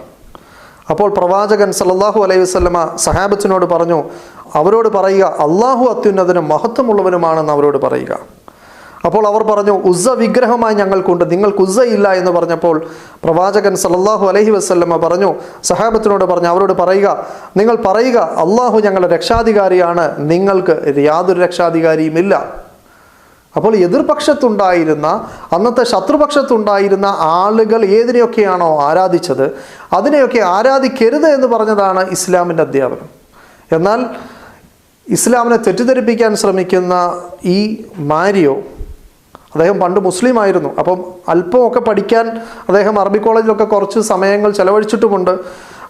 അപ്പോൾ പ്രവാചകൻ സല്ലല്ലാഹു അലൈഹി വസല്ലമ സഹാബത്തിനോട് പറഞ്ഞു, അവരോട് പറയുക അള്ളാഹു അത്യുന്നതനും മഹത്വമുള്ളവനുമാണെന്ന് അവരോട് പറയുക. അപ്പോൾ അവർ പറഞ്ഞു, ഉസ്സ വിഗ്രഹമായി ഞങ്ങൾക്കുണ്ട്, നിങ്ങൾക്ക് ഉസ്സ ഇല്ല എന്ന് പറഞ്ഞപ്പോൾ പ്രവാചകൻ സല്ലല്ലാഹു അലൈഹി വസല്ലമ പറഞ്ഞു, സഹാബത്തിനോട് പറഞ്ഞു, അവരോട് പറയുക, നിങ്ങൾ പറയുക അള്ളാഹു ഞങ്ങളുടെ രക്ഷാധികാരിയാണ്, നിങ്ങൾക്ക് യാതൊരു രക്ഷാധികാരിയുമില്ല. അപ്പോൾ എതിർപക്ഷത്തുണ്ടായിരുന്ന, അന്നത്തെ ശത്രുപക്ഷത്തുണ്ടായിരുന്ന ആളുകൾ ഏതിനെയൊക്കെയാണോ ആരാധിച്ചത് അതിനെയൊക്കെ ആരാധിക്കരുത് എന്ന് പറഞ്ഞതാണ് ഇസ്ലാമിൻ്റെ അധ്യാപനം. എന്നാൽ ഇസ്ലാമിനെ തെറ്റിദ്ധരിപ്പിക്കാൻ ശ്രമിക്കുന്ന ഈ മാരിയോ, അദ്ദേഹം പണ്ട് മുസ്ലിം ആയിരുന്നു. അപ്പം അല്പമൊക്കെ പഠിക്കാൻ അദ്ദേഹം അറബി കോളേജിലൊക്കെ കുറച്ച് സമയങ്ങൾ ചെലവഴിച്ചിട്ടുമുണ്ട്.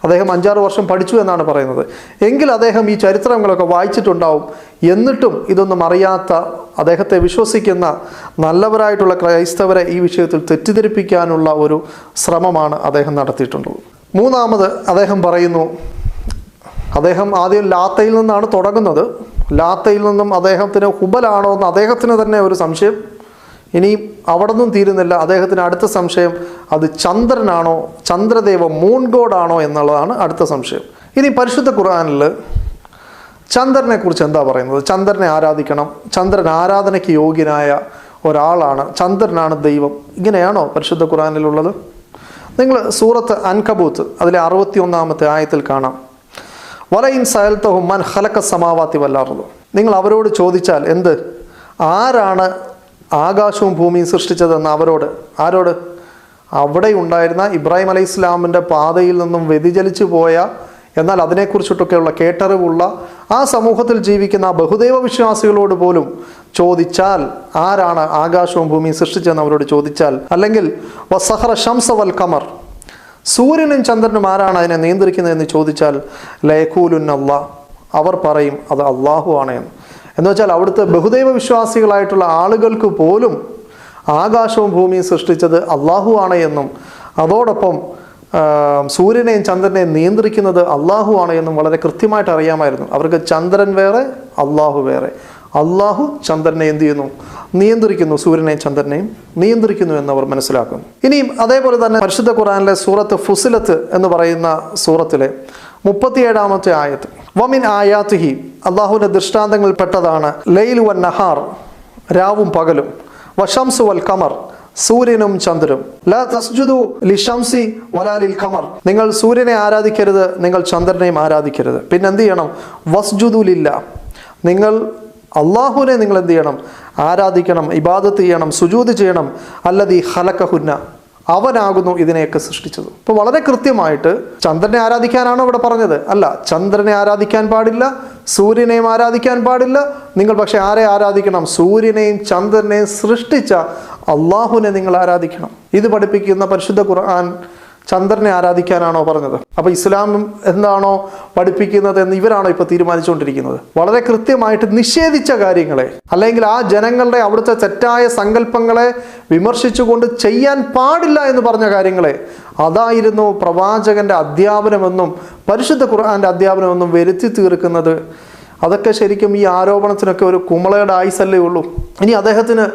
അദ്ദേഹം 5-6 വർഷം പഠിച്ചു എന്നാണ് പറയുന്നത്. എങ്കിൽ അദ്ദേഹം ഈ ചരിത്രങ്ങളൊക്കെ വായിച്ചിട്ടുണ്ടാവും. എന്നിട്ടും ഇതൊന്നും അറിയാത്ത, അദ്ദേഹത്തെ വിശ്വസിക്കുന്ന നല്ലവരായിട്ടുള്ള ക്രൈസ്തവരെ ഈ വിഷയത്തിൽ തെറ്റിദ്ധരിപ്പിക്കാനുള്ള ഒരു ശ്രമമാണ് അദ്ദേഹം നടത്തിയിട്ടുള്ളത്. മൂന്നാമത് അദ്ദേഹം പറയുന്നു, അദ്ദേഹം ആദ്യം ലാത്തയിൽ നിന്നാണ് തുടങ്ങുന്നത്. ലാത്തയിൽ നിന്നും അദ്ദേഹത്തിന് ഹുബലാണോ എന്ന് അദ്ദേഹത്തിന് തന്നെ ഒരു സംശയം. ഇനി അവിടെ നിന്നും തീരുന്നില്ല. അദ്ദേഹത്തിന് അടുത്ത സംശയം അത് ചന്ദ്രനാണോ, ചന്ദ്രദേവ മൂൺ ഗോഡാണോ എന്നുള്ളതാണ് അടുത്ത സംശയം. ഇനി പരിശുദ്ധ ഖുർആനിൽ ചന്ദ്രനെ കുറിച്ച് എന്താ പറയുന്നത്? ചന്ദ്രനെ ആരാധിക്കണം, ചന്ദ്രൻ ആരാധനയ്ക്ക് യോഗ്യനായ ഒരാളാണ്, ചന്ദ്രനാണ് ദൈവം. ഇങ്ങനെയാണോ പരിശുദ്ധ ഖുർആനിലുള്ളത്? നിങ്ങൾ സൂറത്ത് അൻകബൂത്ത് അതിലെ 61-ാമത്തെ ആയത്തിൽ കാണാം, വലയിൻ സഅൽതഹും മൻ ഖലഖ സമാവാതി വൽ അർദ്. നിങ്ങൾ അവരോട് ചോദിച്ചാൽ, എന്ത്, ആരാണ് ആകാശവും ഭൂമിയും സൃഷ്ടിച്ചതെന്ന് അവരോട്. ആരോട്? അവിടെ ഉണ്ടായിരുന്ന ഇബ്രാഹിം അലൈഹി ഇസ്ലാമിൻ്റെ പാതയിൽ നിന്നും വ്യതിചലിച്ചു പോയ, എന്നാൽ അതിനെക്കുറിച്ചിട്ടൊക്കെയുള്ള കേട്ടറിവുള്ള ആ സമൂഹത്തിൽ ജീവിക്കുന്ന ബഹുദൈവ വിശ്വാസികളോട് പോലും ചോദിച്ചാൽ, ആരാണ് ആകാശവും ഭൂമിയും സൃഷ്ടിച്ചതെന്ന് അവരോട് ചോദിച്ചാൽ, അല്ലെങ്കിൽ വസഖറ ശംസ വൽ ഖമർ, സൂര്യനും ചന്ദ്രനും ആരാണ് അതിനെ നിയന്ത്രിക്കുന്നതെന്ന് ചോദിച്ചാൽ, ലയഖൂലുൻ അല്ലാഹ്, അവർ പറയും അത് അള്ളാഹു ആണ് എന്ന്. എന്ന് വെച്ചാൽ അവിടുത്തെ ബഹുദൈവ വിശ്വാസികളായിട്ടുള്ള ആളുകൾക്ക് പോലും ആകാശവും ഭൂമിയും സൃഷ്ടിച്ചത് അള്ളാഹു ആണ് എന്നും, അതോടൊപ്പം സൂര്യനെയും ചന്ദ്രനെയും നിയന്ത്രിക്കുന്നത് അള്ളാഹു ആണ് എന്നും വളരെ കൃത്യമായിട്ട് അറിയാമായിരുന്നു. അവർക്ക് ചന്ദ്രൻ വേറെ, അള്ളാഹു വേറെ. അള്ളാഹു ചന്ദ്രനെ എന്ത് ചെയ്യുന്നു? നിയന്ത്രിക്കുന്നു, സൂര്യനെയും ചന്ദ്രനെയും നിയന്ത്രിക്കുന്നു എന്ന് അവർ മനസ്സിലാക്കുന്നു. ഇനിയും അതേപോലെ തന്നെ പരിശുദ്ധ ഖുർആനിലെ സൂറത്ത് ഫുസിലത്ത് എന്ന് പറയുന്ന സൂറത്തിലെ 37-ാമത്തെ ആയത്ത്, വമിൻ ആയാത്തിഹി, അള്ളാഹുവിൻ്റെ ദൃഷ്ടാന്തങ്ങളിൽ പെട്ടതാണ് ലൈലു വൻ നഹാർ, രാവും പകലും, വശംസു വൽ ഖമർ, സൂര്യനും ചന്ദ്രനും, ലാ തസ്ജുദു ലിശംസി വലാ ലിൽ ഖമർ, നിങ്ങൾ സൂര്യനെ ആരാധിക്കരുത്, നിങ്ങൾ ചന്ദ്രനെയും ആരാധിക്കരുത്. പിന്നെ എന്ത് ചെയ്യണം? വസ്ജുദു ലില്ലാ, നിങ്ങൾ അള്ളാഹുവിനെ നിങ്ങൾ എന്ത് ചെയ്യണം? ആരാധിക്കണം, ഇബാദത്ത് ചെയ്യണം, സുജൂദ് ചെയ്യണം. അല്ലദീ ഖലഖഹുന്ന, അവനാകുന്നു ഇതിനെയൊക്കെ സൃഷ്ടിച്ചത്. ഇപ്പോൾ വളരെ കൃത്യമായിട്ട് ചന്ദ്രനെ ആരാധിക്കാനാണോ ഇവിടെ പറഞ്ഞത്? അല്ല, ചന്ദ്രനെ ആരാധിക്കാൻ പാടില്ല, സൂര്യനെയും ആരാധിക്കാൻ പാടില്ല. നിങ്ങൾ പക്ഷെ ആരെ ആരാധിക്കണം? സൂര്യനെയും ചന്ദ്രനെയും സൃഷ്ടിച്ച അള്ളാഹുവിനെ നിങ്ങൾ ആരാധിക്കണം. ഇത് പഠിപ്പിക്കുന്ന പരിശുദ്ധ ഖുർആൻ ചന്ദ്രനെ ആരാധിക്കാനാണോ പറഞ്ഞത്? അപ്പോൾ ഇസ്ലാം എന്താണോ പഠിപ്പിക്കുന്നത് എന്ന് ഇവരാണോ ഇപ്പോൾ തീരുമാനിച്ചുകൊണ്ടിരിക്കുന്നത്? വളരെ കൃത്യമായിട്ട് നിഷേധിച്ച കാര്യങ്ങളെ, അല്ലെങ്കിൽ ആ ജനങ്ങളുടെ അവിടുത്തെ തെറ്റായ സങ്കല്പങ്ങളെ വിമർശിച്ചുകൊണ്ട് ചെയ്യാൻ പാടില്ല എന്ന് പറഞ്ഞ കാര്യങ്ങളെ, അതായിരുന്നു പ്രവാചകന്റെ അധ്യാപനമെന്നും പരിശുദ്ധ ഖുർആന്റെ അധ്യാപനമെന്നും വരുത്തി തീർക്കുന്നത് അതൊക്കെ ശരിക്കും ഈ ആരോപണത്തിനൊക്കെ ഒരു കുമളയുടെ ആയുസല്ലേ ഉള്ളൂ. ഇനി അദ്ദേഹത്തിന്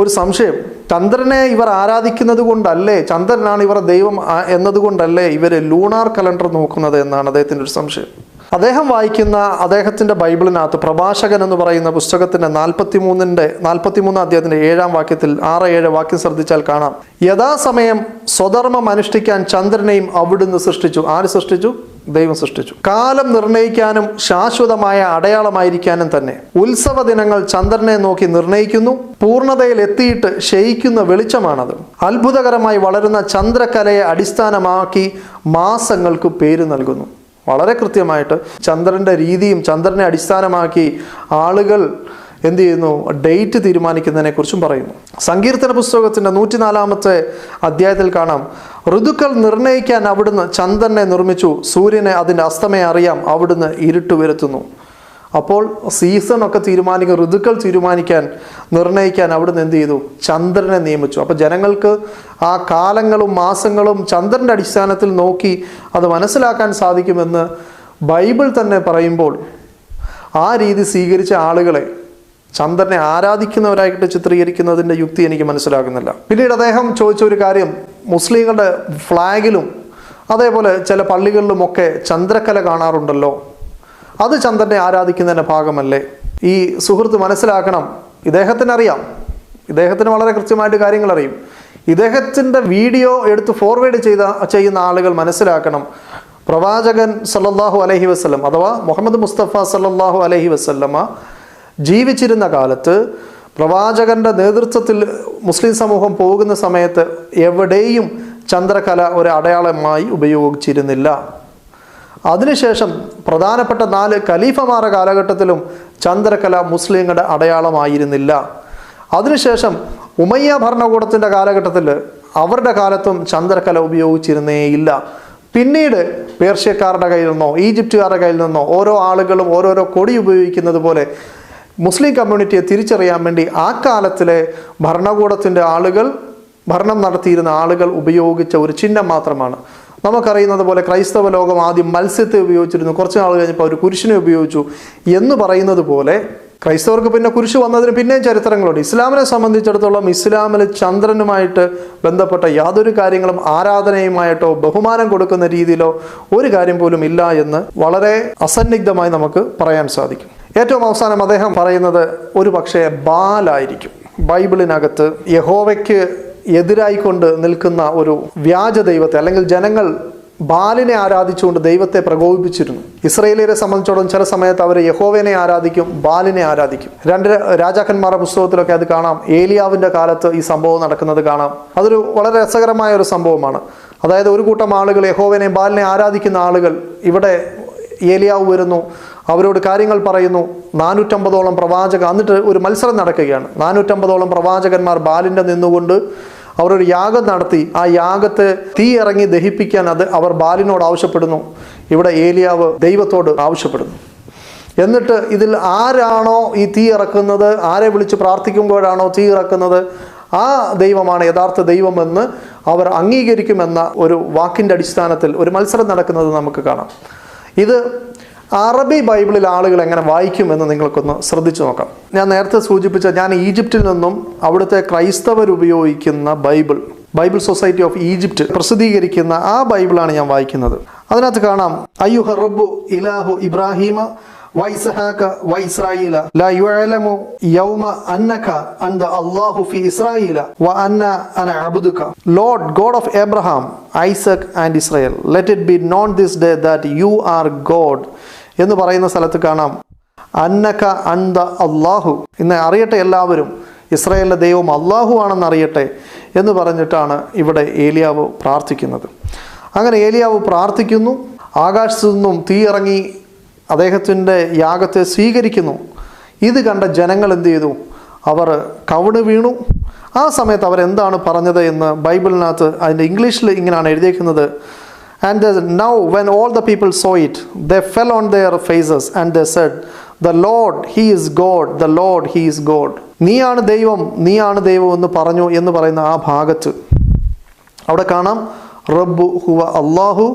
ഒരു സംശയം, ചന്ദ്രനെ ഇവർ ആരാധിക്കുന്നത് കൊണ്ടല്ലേ, ചന്ദ്രനാണ് ഇവർ ദൈവം എന്നതുകൊണ്ടല്ലേ ഇവർ ലൂണാർ കലണ്ടർ നോക്കുന്നത് എന്നാണ് അദ്ദേഹത്തിൻ്റെ ഒരു സംശയം. അദ്ദേഹം വായിക്കുന്ന അദ്ദേഹത്തിൻ്റെ ബൈബിളിനകത്ത് പ്രഭാഷകൻ എന്ന് പറയുന്ന പുസ്തകത്തിൻ്റെ 43 അധ്യായത്തിൻ്റെ 7-ാം വാക്യത്തിൽ 6-7 വാക്യം ശ്രദ്ധിച്ചാൽ കാണാം, യഥാസമയം സ്വധർമ്മം അനുഷ്ഠിക്കാൻ ചന്ദ്രനെയും അവിടുന്ന് സൃഷ്ടിച്ചു. ആര് സൃഷ്ടിച്ചു? ദൈവം സൃഷ്ടിച്ചു. കാലം നിർണയിക്കാനും ശാശ്വതമായ അടയാളമായിരിക്കാനും തന്നെ ഉത്സവ ദിനങ്ങൾ ചന്ദ്രനെ നോക്കി നിർണയിക്കുന്നു. പൂർണ്ണതയിൽ എത്തിയിട്ട് ക്ഷയിക്കുന്ന വെളിച്ചമാണത്. അത്ഭുതകരമായി വളരുന്ന ചന്ദ്രകലയെ അടിസ്ഥാനമാക്കി മാസങ്ങൾക്ക് പേര് നൽകുന്നു. വളരെ കൃത്യമായിട്ട് ചന്ദ്രൻ്റെ രീതിയും ചന്ദ്രനെ അടിസ്ഥാനമാക്കി ആളുകൾ എന്ത് ചെയ്യുന്നു, ഡേറ്റ് തീരുമാനിക്കുന്നതിനെ കുറിച്ചും പറയുന്നു. സങ്കീർത്തന പുസ്തകത്തിൻ്റെ 104-ാമത്തെ അധ്യായത്തിൽ കാണാം, ഋതുക്കൾ നിർണയിക്കാൻ അവിടുന്ന് ചന്ദ്രനെ നിർമ്മിച്ചു, സൂര്യനെ അതിൻ്റെ അസ്തമയം അറിയാം, അവിടുന്ന് ഇരുട്ട് വരുത്തുന്നു. അപ്പോൾ സീസണൊക്കെ തീരുമാനിക്കാൻ, ഋതുക്കൾ നിർണയിക്കാൻ അവിടുന്ന് എന്ത് ചെയ്തു? ചന്ദ്രനെ നിയമിച്ചു. അപ്പോൾ ജനങ്ങൾക്ക് ആ കാലങ്ങളും മാസങ്ങളും ചന്ദ്രൻ്റെ അടിസ്ഥാനത്തിൽ നോക്കി അത് മനസ്സിലാക്കാൻ സാധിക്കുമെന്ന് ബൈബിൾ തന്നെ പറയുമ്പോൾ ആ രീതി സ്വീകരിച്ച ആളുകളെ ചന്ദ്രനെ ആരാധിക്കുന്നവരായിട്ട് ചിത്രീകരിക്കുന്നതിൻ്റെ യുക്തി എനിക്ക് മനസ്സിലാകുന്നില്ല. പിന്നീട് അദ്ദേഹം ചോദിച്ച ഒരു കാര്യം, മുസ്ലിങ്ങളുടെ ഫ്ലാഗിലും അതേപോലെ ചില പള്ളികളിലുമൊക്കെ ചന്ദ്രക്കല കാണാറുണ്ടല്ലോ, അത് ചന്ദ്രനെ ആരാധിക്കുന്നതിൻ്റെ ഭാഗമല്ലേ? ഈ സുഹൃത്ത് മനസ്സിലാക്കണം, ഇദ്ദേഹത്തിനറിയാം, ഇദ്ദേഹത്തിന് വളരെ കൃത്യമായിട്ട് കാര്യങ്ങൾ അറിയും. ഇദ്ദേഹത്തിൻ്റെ വീഡിയോ എടുത്ത് ഫോർവേഡ് ചെയ്യുന്ന ആളുകൾ മനസ്സിലാക്കണം, പ്രവാചകൻ സല്ലല്ലാഹു അലൈഹി വസല്ലം അഥവാ മുഹമ്മദ് മുസ്തഫ സല്ലല്ലാഹു അലൈഹി വസല്ലമ ജീവിച്ചിരുന്ന കാലത്ത് പ്രവാചകന്റെ നേതൃത്വത്തിൽ മുസ്ലിം സമൂഹം പോകുന്ന സമയത്ത് എവിടെയും ചന്ദ്രകല ഒരു അടയാളമായി ഉപയോഗിച്ചിരുന്നില്ല. അതിനുശേഷം പ്രധാനപ്പെട്ട 4 ഖലീഫമാരുടെ കാലഘട്ടത്തിലും ചന്ദ്രകല മുസ്ലിങ്ങളുടെ അടയാളമായിരുന്നില്ല. അതിനുശേഷം ഉമയ്യ ഭരണകൂടത്തിൻ്റെ കാലഘട്ടത്തിൽ അവരുടെ കാലത്തും ചന്ദ്രകല ഉപയോഗിച്ചിരുന്നേയില്ല. പിന്നീട് പേർഷ്യക്കാരുടെ കയ്യിൽ നിന്നോ ഈജിപ്തുകാരുടെ കയ്യിൽ നിന്നോ ഓരോ ആളുകളും ഓരോരോ കൊടി ഉപയോഗിക്കുന്നത് പോലെ മുസ്ലിം കമ്മ്യൂണിറ്റിയെ തിരിച്ചറിയാൻ വേണ്ടി ആ കാലത്തിലെ ഭരണകൂടത്തിൻ്റെ ആളുകൾ, ഭരണം നടത്തിയിരുന്ന ആളുകൾ ഉപയോഗിച്ച ഒരു ചിഹ്നം മാത്രമാണ്. നമുക്കറിയുന്നത് പോലെ ക്രൈസ്തവ ലോകം ആദ്യം മത്സ്യത്തെ ഉപയോഗിച്ചിരുന്നു, കുറച്ച് നാൾ കഴിഞ്ഞപ്പോൾ അവർ കുരിശിനെ ഉപയോഗിച്ചു എന്ന് പറയുന്നത് പോലെ ക്രൈസ്തവർക്ക് പിന്നെ കുരിശ് വന്നതിന് പിന്നെയും ചരിത്രങ്ങളുണ്ട്. ഇസ്ലാമിനെ സംബന്ധിച്ചിടത്തോളം ഇസ്ലാമിൽ ചന്ദ്രനുമായിട്ട് ബന്ധപ്പെട്ട യാതൊരു കാര്യങ്ങളും ആരാധനയുമായിട്ടോ ബഹുമാനം കൊടുക്കുന്ന രീതിയിലോ ഒരു കാര്യം പോലും ഇല്ല എന്ന് വളരെ അസന്നിഗ്ധമായി നമുക്ക് പറയാൻ സാധിക്കും. ഏറ്റവും അവസാനം അദ്ദേഹം പറയുന്നത് ഒരു പക്ഷേ ബാലായിരിക്കും. ബൈബിളിനകത്ത് യഹോവയ്ക്ക് എതിരായിക്കൊണ്ട് നിൽക്കുന്ന ഒരു വ്യാജ ദൈവത്തെ, അല്ലെങ്കിൽ ജനങ്ങൾ ബാലിനെ ആരാധിച്ചുകൊണ്ട് ദൈവത്തെ പ്രകോപിപ്പിച്ചിരുന്നു. ഇസ്രായേലിയരെ സംബന്ധിച്ചിടത്തോളം ചില സമയത്ത് അവർ യഹോവനെ ആരാധിക്കും, ബാലിനെ ആരാധിക്കും. 2 രാജാക്കന്മാരുടെ പുസ്തകത്തിലൊക്കെ അത് കാണാം. ഏലിയാവിൻ്റെ കാലത്ത് ഈ സംഭവം നടക്കുന്നത് കാണാം. അതൊരു വളരെ രസകരമായ ഒരു സംഭവമാണ്. അതായത് ഒരു കൂട്ടം ആളുകൾ യഹോവനെ ബാലിനെ ആരാധിക്കുന്ന ആളുകൾ, ഇവിടെ ഏലിയാവ് വരുന്നു, അവരോട് കാര്യങ്ങൾ പറയുന്നു. 450ഓളം പ്രവാചകർ, എന്നിട്ട് ഒരു മത്സരം നടക്കുകയാണ്. 450ഓളം പ്രവാചകന്മാർ ബാലിൻ്റെ നിന്നുകൊണ്ട് അവരൊരു യാഗം നടത്തി. ആ യാഗത്തെ തീ ഇറങ്ങി ദഹിപ്പിക്കാൻ അവർ ബാലിനോട് ആവശ്യപ്പെടുന്നു. ഇവിടെ ഏലിയാവ് ദൈവത്തോട് ആവശ്യപ്പെടുന്നു. എന്നിട്ട് ഇതിൽ ആരാണോ ഈ തീ ഇറക്കുന്നത്, ആരെ വിളിച്ച് പ്രാർത്ഥിക്കുമ്പോഴാണോ തീ ഇറക്കുന്നത്, ആ ദൈവമാണ് യഥാർത്ഥ ദൈവമെന്ന് അവർ അംഗീകരിക്കുമെന്ന ഒരു വാക്കിൻ്റെ അടിസ്ഥാനത്തിൽ ഒരു മത്സരം നടക്കുന്നത് നമുക്ക് കാണാം. ഇത് അറബി ബൈബിളിൽ ആളുകൾ എങ്ങനെ വായിക്കുമെന്ന് നിങ്ങൾക്കൊന്ന് ശ്രദ്ധിച്ചു നോക്കാം. ഞാൻ നേരത്തെ സൂചിപ്പിച്ച, ഞാൻ ഈജിപ്തിൽ നിന്നും അവിടുത്തെ ക്രൈസ്തവർ ഉപയോഗിക്കുന്ന ബൈബിൾ സൊസൈറ്റി ഓഫ് ഈജിപ്റ്റ് പ്രസിദ്ധീകരിക്കുന്ന ആ ബൈബിളാണ് ഞാൻ വായിക്കുന്നത്. അതിനകത്ത് കാണാം, അയ്യുഹ റബ്ബു ഇലാഹു ഇബ്രാഹിമ വൈസഹാക വൈസ്രായീല ലാ യുഅലമു യൗമ അന്നക അൻത അല്ലാഹു ഫി ഇസ്രായീല വ അന്ന അന അബ്ദുക. Lord God of Abraham, Isaac and Israel, let it be known this day that you are God എന്ന് പറയുന്ന സ്ഥലത്ത് കാണാം, അന്നക അൻത അല്ലാഹു, ഇന്ന് അറിയട്ടെ എല്ലാവരും ഇസ്രായേലിലെ ദൈവം അല്ലാഹു ആണെന്ന് അറിയട്ടെ എന്ന് പറഞ്ഞിട്ടാണ് ഇവിടെ ഏലിയാവ് പ്രാർത്ഥിക്കുന്നത്. അങ്ങനെ ഏലിയാവ് പ്രാർത്ഥിക്കുന്നു. ആകാശത്തു നിന്നും തീ ഇറങ്ങി അദ്ദേഹത്തിൻ്റെ യാഗത്തെ സ്വീകരിക്കുന്നു. ഇത് കണ്ട ജനങ്ങൾ എന്ത് ചെയ്തു? അവർ കവിണ് വീണു. ആ സമയത്ത് അവരെന്താണ് പറഞ്ഞത് എന്ന് ബൈബിളിനകത്ത് അതിൻ്റെ ഇംഗ്ലീഷിൽ ഇങ്ങനെയാണ് എഴുതിയിരിക്കുന്നത്. And now when all the people saw it, they fell on their faces and they said, the Lord, he is God, the Lord, he is God. നീയാണ് ദൈവം, നീയാണ് ദൈവം എന്ന് പറഞ്ഞു എന്ന് പറയുന്ന ആ ഭാഗത്ത് അവിടെ കാണാം, റബ്ബു ഹുവ അല്ലാഹു,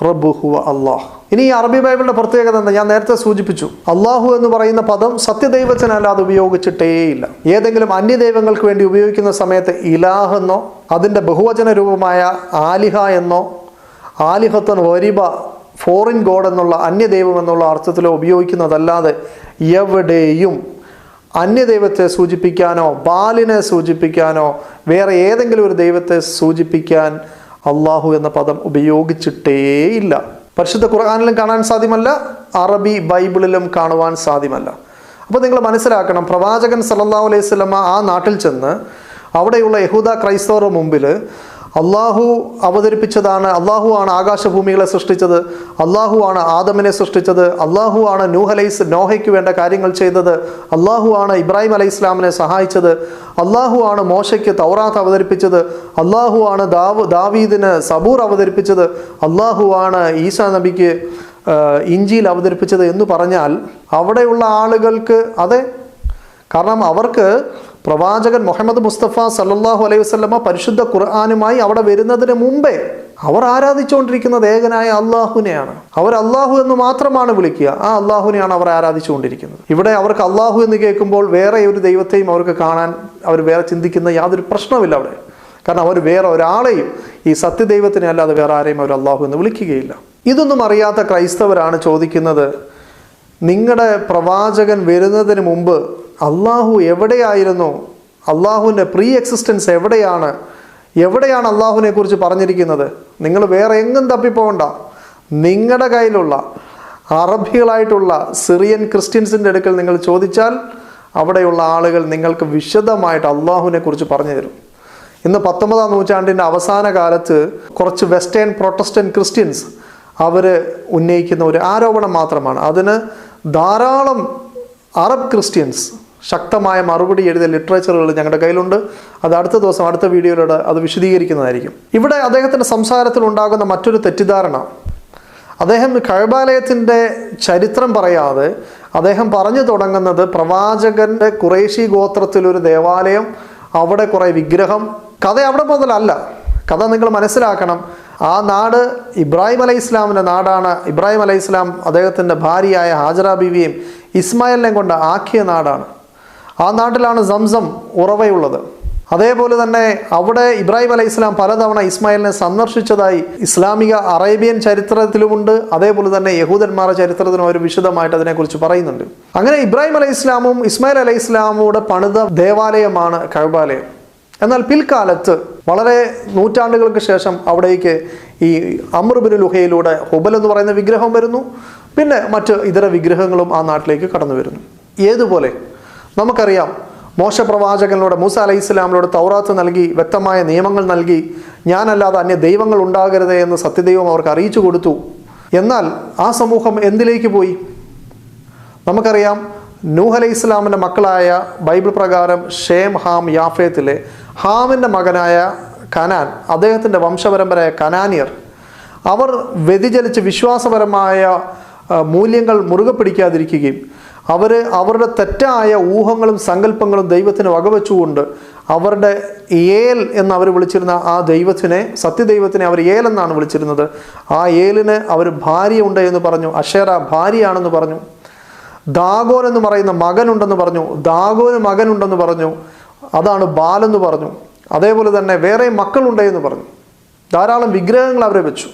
റബ്ബു ഹുവ അല്ലാഹ്. ഇനി ഈ അറബി ബൈബിളിന്റെ പ്രത്യേകത എന്താ? ഞാൻ നേരത്തെ സൂചിപ്പിച്ചു, അള്ളാഹു എന്ന് പറയുന്ന പദം സത്യദൈവത്തിനല്ലാതെ ഉപയോഗിച്ചിട്ടേയില്ല. ഏതെങ്കിലും അന്യദൈവങ്ങൾക്ക് വേണ്ടി ഉപയോഗിക്കുന്ന സമയത്ത് ഇലാഹ് എന്നോ അതിൻ്റെ ബഹുവചന രൂപമായ ആലിഹ എന്നോ ആലിഹത്തൻ വരിബ ഫോറിൻ ഗോഡ് എന്നുള്ള അന്യദൈവം എന്നുള്ള അർത്ഥത്തിലോ ഉപയോഗിക്കുന്നതല്ലാതെ എവിടെയും അന്യദൈവത്തെ സൂചിപ്പിക്കാനോ ബാലിനെ സൂചിപ്പിക്കാനോ വേറെ ഏതെങ്കിലും ഒരു ദൈവത്തെ സൂചിപ്പിക്കാൻ അള്ളാഹു എന്ന പദം ഉപയോഗിച്ചിട്ടേയില്ല. പരിശുദ്ധ ഖുർആനിലും കാണാൻ സാധ്യമല്ല, അറബി ബൈബിളിലും കാണുവാൻ സാധ്യമല്ല. അപ്പോൾ നിങ്ങൾ മനസ്സിലാക്കണം, പ്രവാചകൻ സല്ലല്ലാഹു അലൈഹി വസല്ലമ ആ നാട്ടിൽ ചെന്ന് അവിടെയുള്ള യഹൂദ ക്രൈസ്തവരുടെ മുമ്പിൽ അള്ളാഹു അവതരിപ്പിച്ചതാണ്, അള്ളാഹു ആണ് ആകാശഭൂമികളെ സൃഷ്ടിച്ചത്, അള്ളാഹു ആണ് ആദമിനെ സൃഷ്ടിച്ചത്, അള്ളാഹു ആണ് നോഹയ്ക്ക് വേണ്ട കാര്യങ്ങൾ ചെയ്തത്, അള്ളാഹു ആണ് ഇബ്രാഹിം അലൈഹി ഇസ്ലാമിനെ സഹായിച്ചത്, അള്ളാഹു ആണ് മോശയ്ക്ക് തൗറാത്ത് അവതരിപ്പിച്ചത്, അള്ളാഹു ആണ് ദാവീദിന് സബൂർ അവതരിപ്പിച്ചത്, അള്ളാഹു ആണ് ഈസാ നബിക്ക് ഇഞ്ചീൽ അവതരിപ്പിച്ചത് എന്ന് പറഞ്ഞാൽ അവിടെയുള്ള ആളുകൾക്ക് അതെ, കാരണം അവർക്ക് പ്രവാചകൻ മുഹമ്മദ് മുസ്തഫ സല്ലല്ലാഹു അലൈഹി വസല്ലമ പരിശുദ്ധ ഖുർആനുമായി അവിടെ വരുന്നതിന് മുമ്പേ അവർ ആരാധിച്ചുകൊണ്ടിരിക്കുന്നത് ഏകനായ അള്ളാഹുവിനെയാണ്. അവർ അള്ളാഹു എന്ന് മാത്രമാണ് വിളിക്കുക, ആ അള്ളാഹുവിനെയാണ് അവർ ആരാധിച്ചുകൊണ്ടിരിക്കുന്നത്. ഇവിടെ അവർക്ക് അള്ളാഹു എന്ന് കേൾക്കുമ്പോൾ വേറെ ഒരു ദൈവത്തെയും അവർക്ക് കാണാൻ അവർ വേറെ ചിന്തിക്കുന്ന യാതൊരു പ്രശ്നമില്ല അവിടെ. കാരണം അവർ വേറെ ഒരാളെയും ഈ സത്യദൈവത്തിനെ അല്ലാതെ വേറെ ആരെയും അവർ അള്ളാഹു എന്ന് വിളിക്കുകയില്ല. ഇതൊന്നും അറിയാത്ത ക്രൈസ്തവരാണ് ചോദിക്കുന്നത്, നിങ്ങളുടെ പ്രവാചകൻ വരുന്നതിന് മുമ്പ് അള്ളാഹു എവിടെയായിരുന്നു? അള്ളാഹുവിൻ്റെ പ്രീ എക്സിസ്റ്റൻസ് എവിടെയാണ് അള്ളാഹുവിനെ കുറിച്ച് പറഞ്ഞിരിക്കുന്നത്? നിങ്ങൾ വേറെ എങ്ങും തപ്പിപ്പോകണ്ട. നിങ്ങളുടെ കയ്യിലുള്ള അറബികളായിട്ടുള്ള സിറിയൻ ക്രിസ്ത്യൻസിൻ്റെ അടുക്കൽ നിങ്ങൾ ചോദിച്ചാൽ അവിടെയുള്ള ആളുകൾ നിങ്ങൾക്ക് വിശദമായിട്ട് അള്ളാഹുവിനെ കുറിച്ച് പറഞ്ഞു തരും. ഇന്ന് 19-ാം നൂറ്റാണ്ടിൻ്റെ അവസാന കാലത്ത് കുറച്ച് വെസ്റ്റേൺ പ്രൊട്ടസ്റ്റന്റ് ക്രിസ്ത്യൻസ് അവർ ഉന്നയിക്കുന്ന ഒരു ആരോപണം മാത്രമാണ്. അതിന് ധാരാളം അറബ് ക്രിസ്ത്യൻസ് ശക്തമായ മറുപടി എഴുതിയ ലിറ്ററേച്ചറുകൾ ഞങ്ങളുടെ കയ്യിലുണ്ട്. അത് അടുത്ത ദിവസം അടുത്ത വീഡിയോയിലൂടെ അത് വിശദീകരിക്കുന്നതായിരിക്കും. ഇവിടെ അദ്ദേഹത്തിൻ്റെ സംസാരത്തിൽ ഉണ്ടാകുന്ന മറ്റൊരു തെറ്റിദ്ധാരണ, അദ്ദേഹം കഅബാലയത്തിൻ്റെ ചരിത്രം പറയാതെ അദ്ദേഹം പറഞ്ഞു തുടങ്ങുന്നത് പ്രവാചകന്റെ ഖുറൈശി ഗോത്രത്തിലൊരു ദേവാലയം, അവിടെ കുറേ വിഗ്രഹം. കഥ അവിടെ മുതലല്ല. കഥ നിങ്ങൾ മനസ്സിലാക്കണം. ആ നാട് ഇബ്രാഹിം അലൈഹി ഇസ്ലാമിൻ്റെ നാടാണ്. ഇബ്രാഹിം അലൈഹി ഇസ്ലാം അദ്ദേഹത്തിൻ്റെ ഭാര്യയായ ഹാജറ ബീവിയെയും ഇസ്മായിലിനെയും കൊണ്ട് ആക്കിയ നാടാണ്. ആ നാട്ടിലാണ് സംസം ഉറവയുള്ളത്. അതേപോലെ തന്നെ അവിടെ ഇബ്രാഹിം അലൈഹി ഇസ്ലാം പലതവണ ഇസ്മായിലിനെ സന്ദർശിച്ചതായി ഇസ്ലാമിക അറേബ്യൻ ചരിത്രത്തിലുമുണ്ട്. അതേപോലെ തന്നെ യഹൂദന്മാരുടെ ചരിത്രത്തിനും അവർ വിശദമായിട്ട് അതിനെക്കുറിച്ച് പറയുന്നുണ്ട്. അങ്ങനെ ഇബ്രാഹിം അലൈഹി ഇസ്ലാമും ഇസ്മായിൽ അലൈഹി ഇസ്ലാമൂടെ പണിത ദേവാലയമാണ് കഅബാലയം. എന്നാൽ പിൽക്കാലത്ത് വളരെ നൂറ്റാണ്ടുകൾക്ക് ശേഷം അവിടേക്ക് ഈ അംർ ഇബ്നു ലുഹയിലൂടെ ഹുബൽ എന്ന് പറയുന്ന വിഗ്രഹം വരുന്നു. പിന്നെ മറ്റ് ഇതര വിഗ്രഹങ്ങളും ആ നാട്ടിലേക്ക് കടന്നു വരുന്നു. ഏതുപോലെ നമുക്കറിയാം, മോശ പ്രവാചകനിലൂടെ മൂസ അലൈഹി ഇസ്ലാമിലൂടെ തൗറാത്ത് നൽകി, വ്യക്തമായ നിയമങ്ങൾ നൽകി, ഞാനല്ലാതെ അന്യ ദൈവങ്ങൾ ഉണ്ടാകരുതേ എന്ന് സത്യദൈവം അവർക്ക് അറിയിച്ചു കൊടുത്തു. എന്നാൽ ആ സമൂഹം എന്തിലേക്ക് പോയി? നമുക്കറിയാം, നൂഹ് അലൈഹി ഇസ്ലാമിൻ്റെ മക്കളായ ബൈബിൾ പ്രകാരം ഷേം, ഹാം, യാഫേത്തിലെ ഹാമിൻ്റെ മകനായ കനാൻ, അദ്ദേഹത്തിൻ്റെ വംശപരമ്പരയായ കനാനിയർ, അവർ വ്യതിചലിച്ച് വിശ്വാസപരമായ മൂല്യങ്ങൾ മുറുകെ പിടിക്കാതിരിക്കുകയും അവരുടെ തെറ്റായ ഊഹങ്ങളും സങ്കല്പങ്ങളും ദൈവത്തിന് വകവെച്ചുകൊണ്ട് അവരുടെ ഏൽ എന്ന് അവർ വിളിച്ചിരുന്ന ആ ദൈവത്തിനെ, സത്യദൈവത്തിനെ അവർ ഏൽ എന്നാണ് വിളിച്ചിരുന്നത്. ആ ഏലിന് അവർ ഭാര്യയുണ്ട് എന്ന് പറഞ്ഞു, അശേറ ഭാര്യയാണെന്ന് പറഞ്ഞു. ദാഗോൻ എന്ന് പറയുന്ന മകനുണ്ടെന്ന് പറഞ്ഞു, ദാഗോന് മകനുണ്ടെന്ന് പറഞ്ഞു, അതാണ് ബാലെന്ന് പറഞ്ഞു. അതേപോലെ തന്നെ വേറെ മക്കളുണ്ട് എന്ന് പറഞ്ഞു. ധാരാളം വിഗ്രഹങ്ങൾ അവരെ വെച്ചു.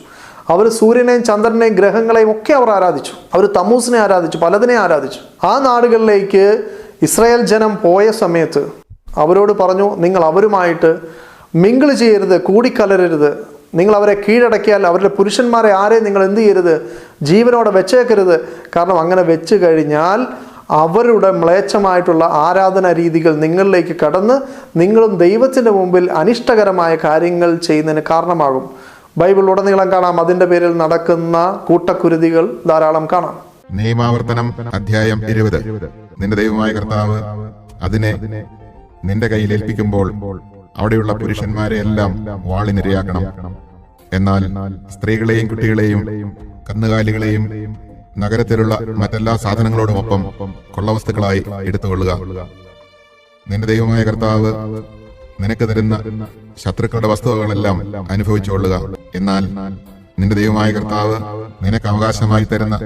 അവർ സൂര്യനെയും ചന്ദ്രനെയും ഗ്രഹങ്ങളെയും ഒക്കെ അവർ ആരാധിച്ചു. അവർ തമൂസിനെ ആരാധിച്ചു, പലതിനെ ആരാധിച്ചു. ആ നാടുകളിലേക്ക് ഇസ്രായേൽ ജനം പോയ സമയത്ത് അവരോട് പറഞ്ഞു, നിങ്ങൾ അവരുമായിട്ട് മിങ്കിൾ ചെയ്യരുത്, കൂടിക്കലരരുത്. നിങ്ങൾ അവരെ കീഴടക്കിയാൽ അവരുടെ പുരുഷന്മാരെ ആരെയും നിങ്ങൾ എന്ത് ചെയ്യരുത്, ജീവനോടെ വെച്ചേക്കരുത്. കാരണം അങ്ങനെ വെച്ച് കഴിഞ്ഞാൽ അവരുടെ മ്ലേച്ഛമായിട്ടുള്ള ആരാധനാ രീതികൾ നിങ്ങളിലേക്ക് കടന്ന് നിങ്ങളും ദൈവത്തിൻ്റെ മുമ്പിൽ അനിഷ്ടകരമായ കാര്യങ്ങൾ ചെയ്യുന്നതിന് കാരണമാകും. ബൈബിളിലുടനീളം കാണാം, അതിൻ്റെ പേരിൽ നടക്കുന്ന കൂട്ടക്കുരുതികൾ ധാരാളം കാണാം.
നിയമാവർത്തനം അധ്യായം 20. നിന്റെ ദൈവമായ കർത്താവ് അതിനെ നിന്റെ കയ്യിൽ ഏൽപ്പിക്കുമ്പോൾ അവിടെയുള്ള പുരുഷന്മാരെ എല്ലാം വാളിനിരയാക്കണം. എന്നാൽ സ്ത്രീകളെയും കുട്ടികളെയും കന്നുകാലികളെയും നഗരത്തിലുള്ള മറ്റെല്ലാ സാധനങ്ങളോടുമൊപ്പം കൊള്ളവസ്തുക്കളായി എടുത്തുകൊള്ളുക. നിന്റെ ദൈവമായ കർത്താവ് നിനക്ക് തരുന്ന ശത്രുക്കളുടെ വസ്തുവകളെല്ലാം അനുഭവിച്ചുകൊള്ളുക. എന്നാൽ നിന്റെ ദൈവമായ കർത്താവ് നിനക്ക് അവകാശമായി തരുന്ന